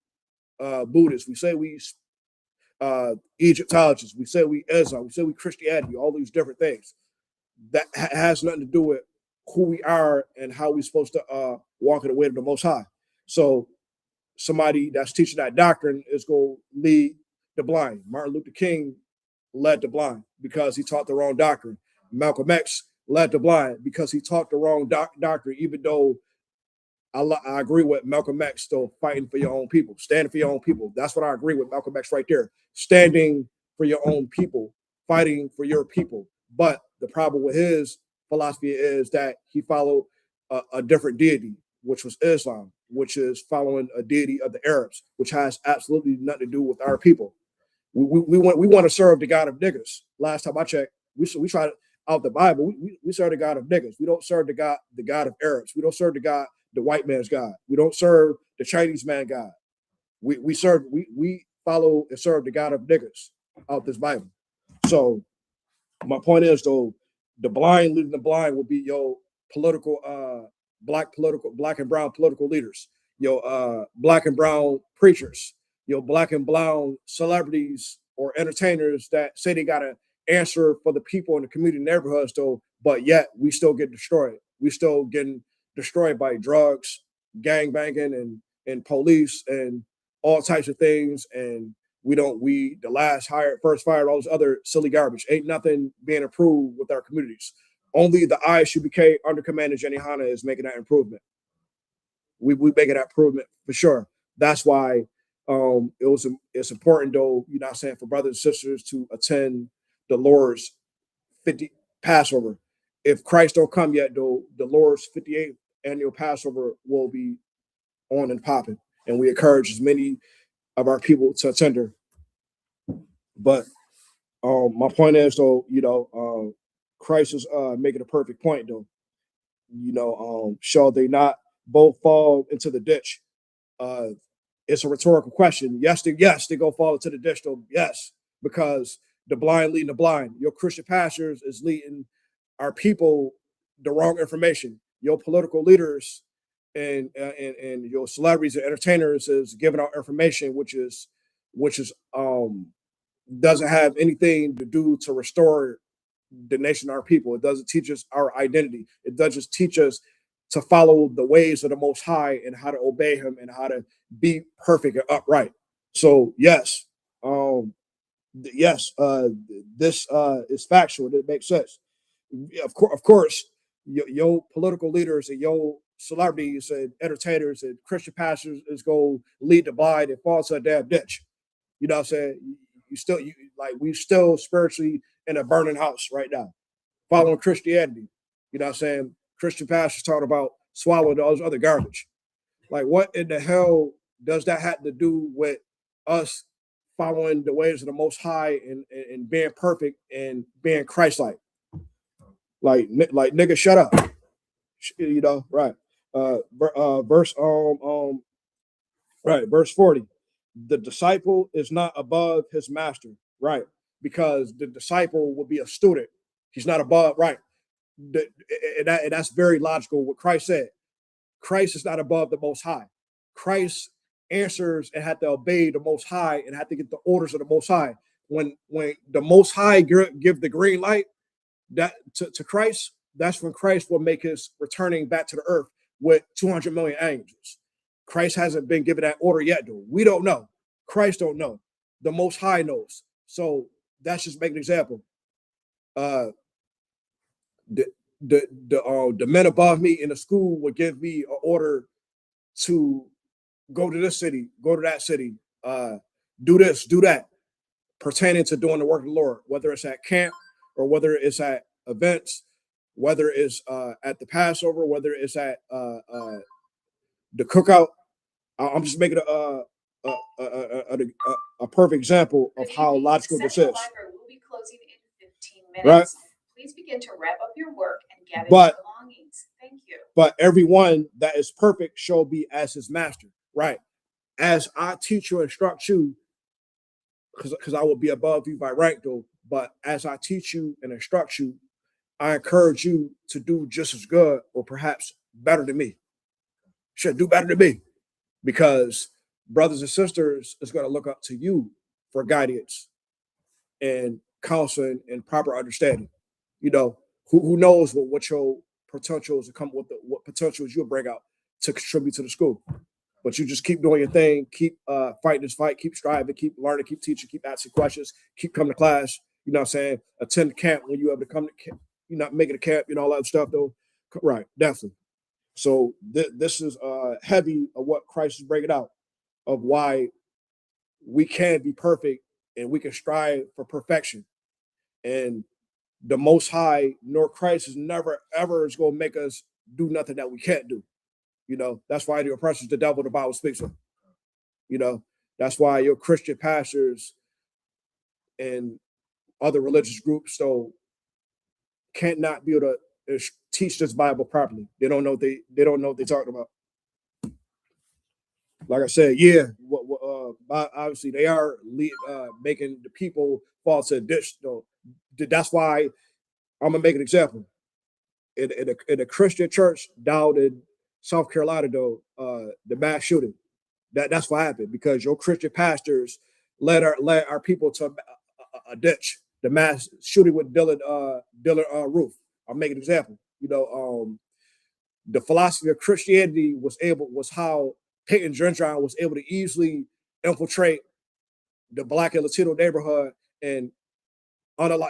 Buddhist. We say we Egyptologists. We say we Islam. We say we Christianity. All these different things that has nothing to do with who we are and how we're supposed to walk in the way of the Most High. So somebody that's teaching that doctrine is going to lead the blind. Martin Luther King led the blind because he taught the wrong doctrine. Malcolm X led the blind because he taught the wrong doctrine, even though I agree with Malcolm X, still fighting for your own people, standing for your own people. That's what I agree with Malcolm X right there. Standing for your own people, fighting for your people. But the problem with his philosophy is that he followed a different deity, which was Islam, which is following a deity of the Arabs, which has absolutely nothing to do with our people. We want to serve the God of niggas. Last time I checked, we try to out the Bible. We serve the God of niggas. We don't serve the God of Arabs. We don't serve the white man's God. We don't serve the Chinese man God. We follow and serve the God of niggas out this Bible. So my point is though, the blind leading the blind will be your black and brown political leaders, your black and brown preachers, your black and brown celebrities or entertainers that say they gotta answer for the people in the community neighborhoods though, but yet we still get destroyed. We still getting destroyed by drugs, gang banging and police and all types of things. And the last hired, first fired, all this other silly garbage. Ain't nothing being improved with our communities. Only the ISUBK under Commander Jenny Hanna is making that improvement. We making that improvement for sure. That's why it's important though, you know what I'm saying, for brothers and sisters to attend the Lord's 50 Passover. If Christ don't come yet though, the Lord's 58th annual Passover will be on and popping. And we encourage as many of our people to attend her. But my point is though, Christ is making a perfect point though. Shall they not both fall into the ditch? It's a rhetorical question. Yes, they go fall into the ditch though. Yes, because the blind leading the blind. Your Christian pastors is leading our people the wrong information. Your political leaders and your celebrities and entertainers is giving out information which is doesn't have anything to do to restore the nation, our people. It doesn't teach us our identity. It does just teach us to follow the ways of the Most High and how to obey Him and how to be perfect and upright. So yes, this is factual. It makes sense. Of course, your political leaders and your celebrities and entertainers and Christian pastors is going to lead the blind and fall to a damn ditch. You know what I'm saying? We still spiritually in a burning house right now, following Christianity. You know what I'm saying? Christian pastors talking about swallowing all this other garbage. Like, what in the hell does that have to do with us following the ways of the Most High and being perfect and being Christ-like? Like nigga, shut up. Right? Verse right, verse 40. The disciple is not above his master, right? Because the disciple will be a student. He's not above, right? And that's very logical what Christ said. Christ is not above the Most High. Christ answers and had to obey the Most High and had to get the orders of the Most High. When the Most High give the green light that to Christ, that's when Christ will make his returning back to the earth with 200 million angels. Christ hasn't been given that order yet, though. We don't know. Christ don't know. The Most High knows. So that's just make an example. The men above me in the school would give me an order to go to this city, go to that city, do this, do that, pertaining to doing the work of the Lord, whether it's at camp or whether it's at events, whether it's at the Passover, whether it's at the cookout. I'm just making a perfect example of how logical this is. Will be closing in 15 minutes. Right? Please begin to wrap up your work and gather your belongings. Thank you. But everyone that is perfect shall be as his master. Right? As I teach you, instruct you, because I will be above you by rank, though. But as I teach you and instruct you, I encourage you to do just as good or perhaps better than me. Should do better than me, because brothers and sisters is going to look up to you for guidance and counseling and proper understanding. Who knows what your potentials to come with, what potentials you'll bring out to contribute to the school. But you just keep doing your thing, keep fighting this fight, keep striving, keep learning, keep teaching, keep asking questions, keep coming to class. You know what I'm saying? Attend camp when you able to come to camp. You're not making a camp, all that stuff though. Right, definitely. So this is heavy of what Christ is bringing out, of why we can be perfect and we can strive for perfection. And the Most High, nor Christ, is never ever is going to make us do nothing that we can't do. That's why the oppressor is the devil the Bible speaks of. That's why your Christian pastors and other religious groups, so can't not be able to teach this Bible properly. They don't know they don't know what they're talking about. Like I said, yeah, obviously they are making the people fall to a ditch. Though that's why I'm gonna make an example. In a Christian church down in South Carolina, though, the mass shooting. That's what happened because your Christian pastors led our people to a ditch. The mass shooting with Dylan Roof. I'll make an example. The philosophy of Christianity was how Peyton Gendron was able to easily infiltrate the Black and Latino neighborhood and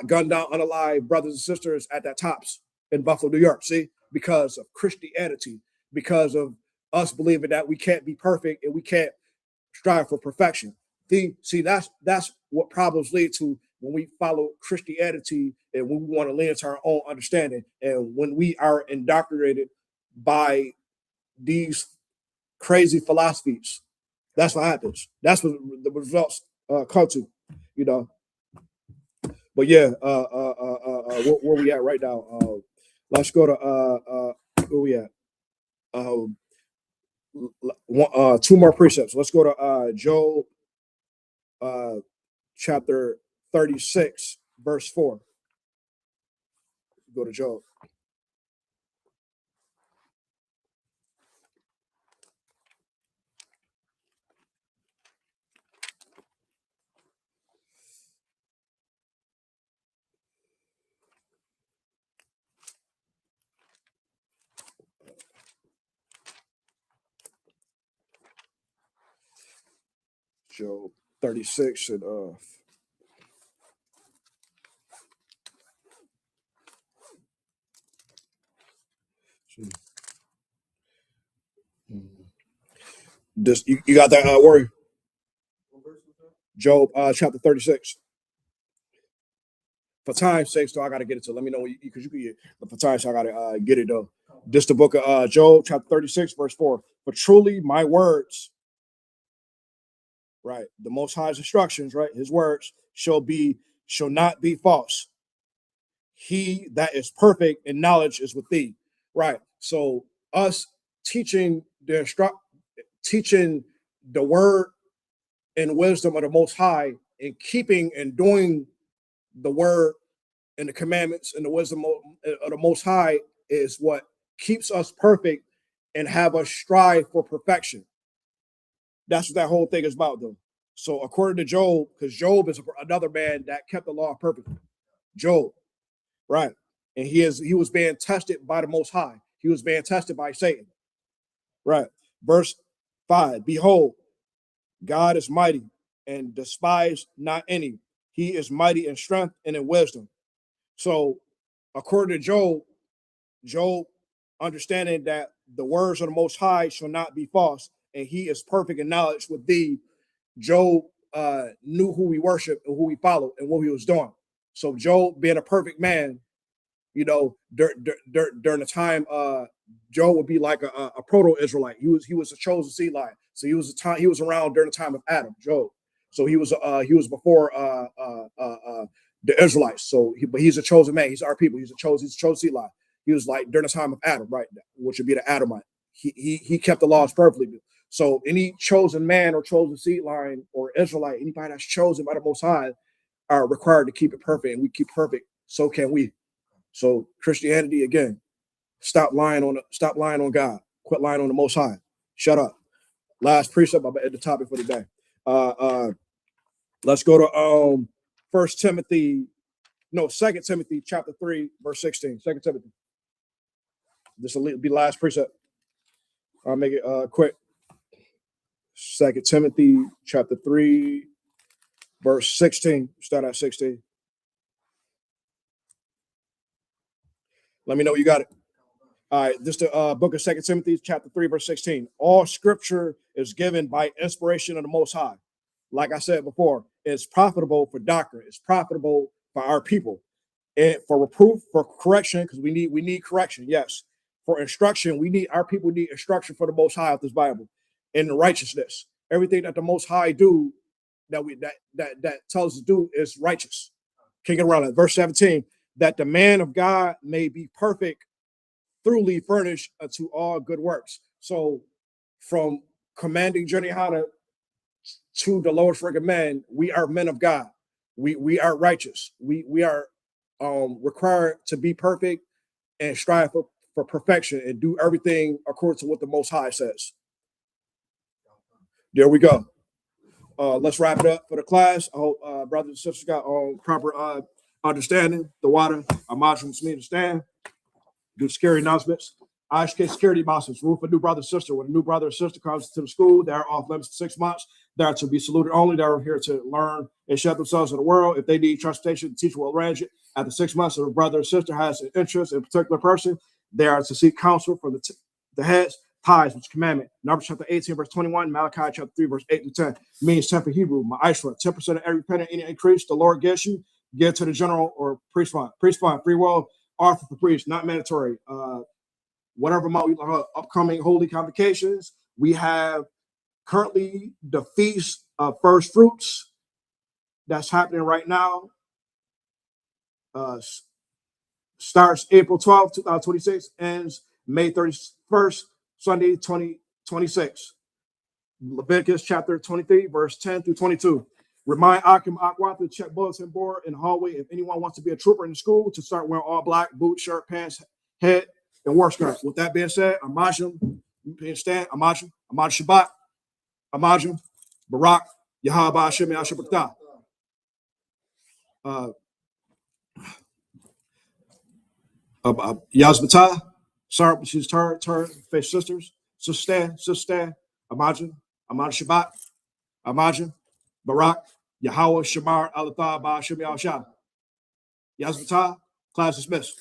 gun down unalive brothers and sisters at that Tops in Buffalo, New York. See, because of Christianity, because of us believing that we can't be perfect and we can't strive for perfection. See, that's what problems lead to when we follow Christianity and when we want to lean into our own understanding, and when we are indoctrinated by these crazy philosophies. That's what happens. That's what the results come to, you know. But yeah, where we at right now? Let's go to where we at? Two more precepts. Let's go to Job, chapter 36, verse 4. Go to Job. Job 36 and this you got that worry? Job chapter 36. For time's sake, so I gotta get it to. Let me know because you can get. But for time's sake, I gotta get it though. This the book of Job chapter 36 verse 4. For truly my words, right, the Most High's instructions, right, His words shall not be false. He that is perfect in knowledge is with thee, right. So us teaching teaching the word and wisdom of the Most High and keeping and doing the word and the commandments and the wisdom of the Most High is what keeps us perfect and have us strive for perfection. That's what that whole thing is about, though. So according to Job, because Job is another man that kept the law perfectly. Job, right? And he was being tested by the Most High. He was being tested by Satan, right? Verse 5, behold, God is mighty and despise not any. He is mighty in strength and in wisdom. So according to Job understanding that the words of the Most High shall not be false, and he is perfect in knowledge with thee, Job knew who we worship and who we followed and what he was doing. So Job, being a perfect man, during the time, Job would be like a proto-Israelite. He was a chosen seed line. So he was around during the time of Adam, Job. So he was before the Israelites. But he's a chosen man. He's our people. He's a chosen seed line. He was like during the time of Adam, right, which would be the Adamite. He kept the laws perfectly. So any chosen man or chosen seed line or Israelite, anybody that's chosen by the Most High, are required to keep it perfect, and we keep perfect. So can we. So Christianity, again, stop lying on God. Quit lying on the Most High. Shut up. Last precept at the topic for the day. Let's go to 2 Timothy chapter 3, verse 16. 2 Timothy. This will be the last precept. I'll make it quick. 2 Timothy chapter 3, verse 16. Start at 16. Let me know you got it. All right, this is the book of 2 Timothy chapter 3, verse 16. All scripture is given by inspiration of the Most High. Like I said before, it's profitable for doctrine. It's profitable for our people. And for reproof, for correction, because we need correction, yes. For instruction, our people need instruction for the Most High of this Bible in righteousness. Everything that the Most High do, that tells us to do is righteous. Can't get around it. Verse 17, that the man of God may be perfect, thoroughly furnished unto all good works. So from commanding Journey Hunter to the lowest recommend, we are men of God. We are righteous. We are required to be perfect and strive for perfection and do everything according to what the Most High says. There we go. Let's wrap it up for the class. I hope brothers and sisters got proper understanding. The water, our modules me to stand. Do security announcements. IHK security announcements. Rule for new brother and sister. When a new brother or sister comes to the school, they're off limits for 6 months. They're to be saluted only. They're here to learn and share themselves in the world. If they need transportation, the teacher will arrange it. After 6 months, if a brother or sister has an interest in a particular person, they are to seek counsel from the heads. Ties, which is commandment. Numbers chapter 18, verse 21, Malachi chapter 3, verse 8 to 10. Means 10 for Hebrew. My 10% of every penny, any increase the Lord gives you, give to the general or priest fund. Priest fund, free will, offer for priests, not mandatory. Whatever amount we upcoming holy convocations. We have currently the Feast of First Fruits that's happening right now. Starts April 12th, 2026, ends May 31st, Sunday, 2026. Leviticus chapter 23, verse 10 through 22. Remind Akim Akwat to check bulletin board in the hallway if anyone wants to be a trooper in the school to start wearing all black, boots, shirt, pants, head, and war skirts. With that being said, Amajim, you can stand, Amajim Shabbat, Amajim, Barak, Yahaba Hashem Yashabakta. Yazbata, sorry, she's turn, face sisters, sister, Amajim Shabbat, Amajim, Barak, Yahweh Shamar Alatha Ba Shem Yahshua. Yazbata, class dismissed.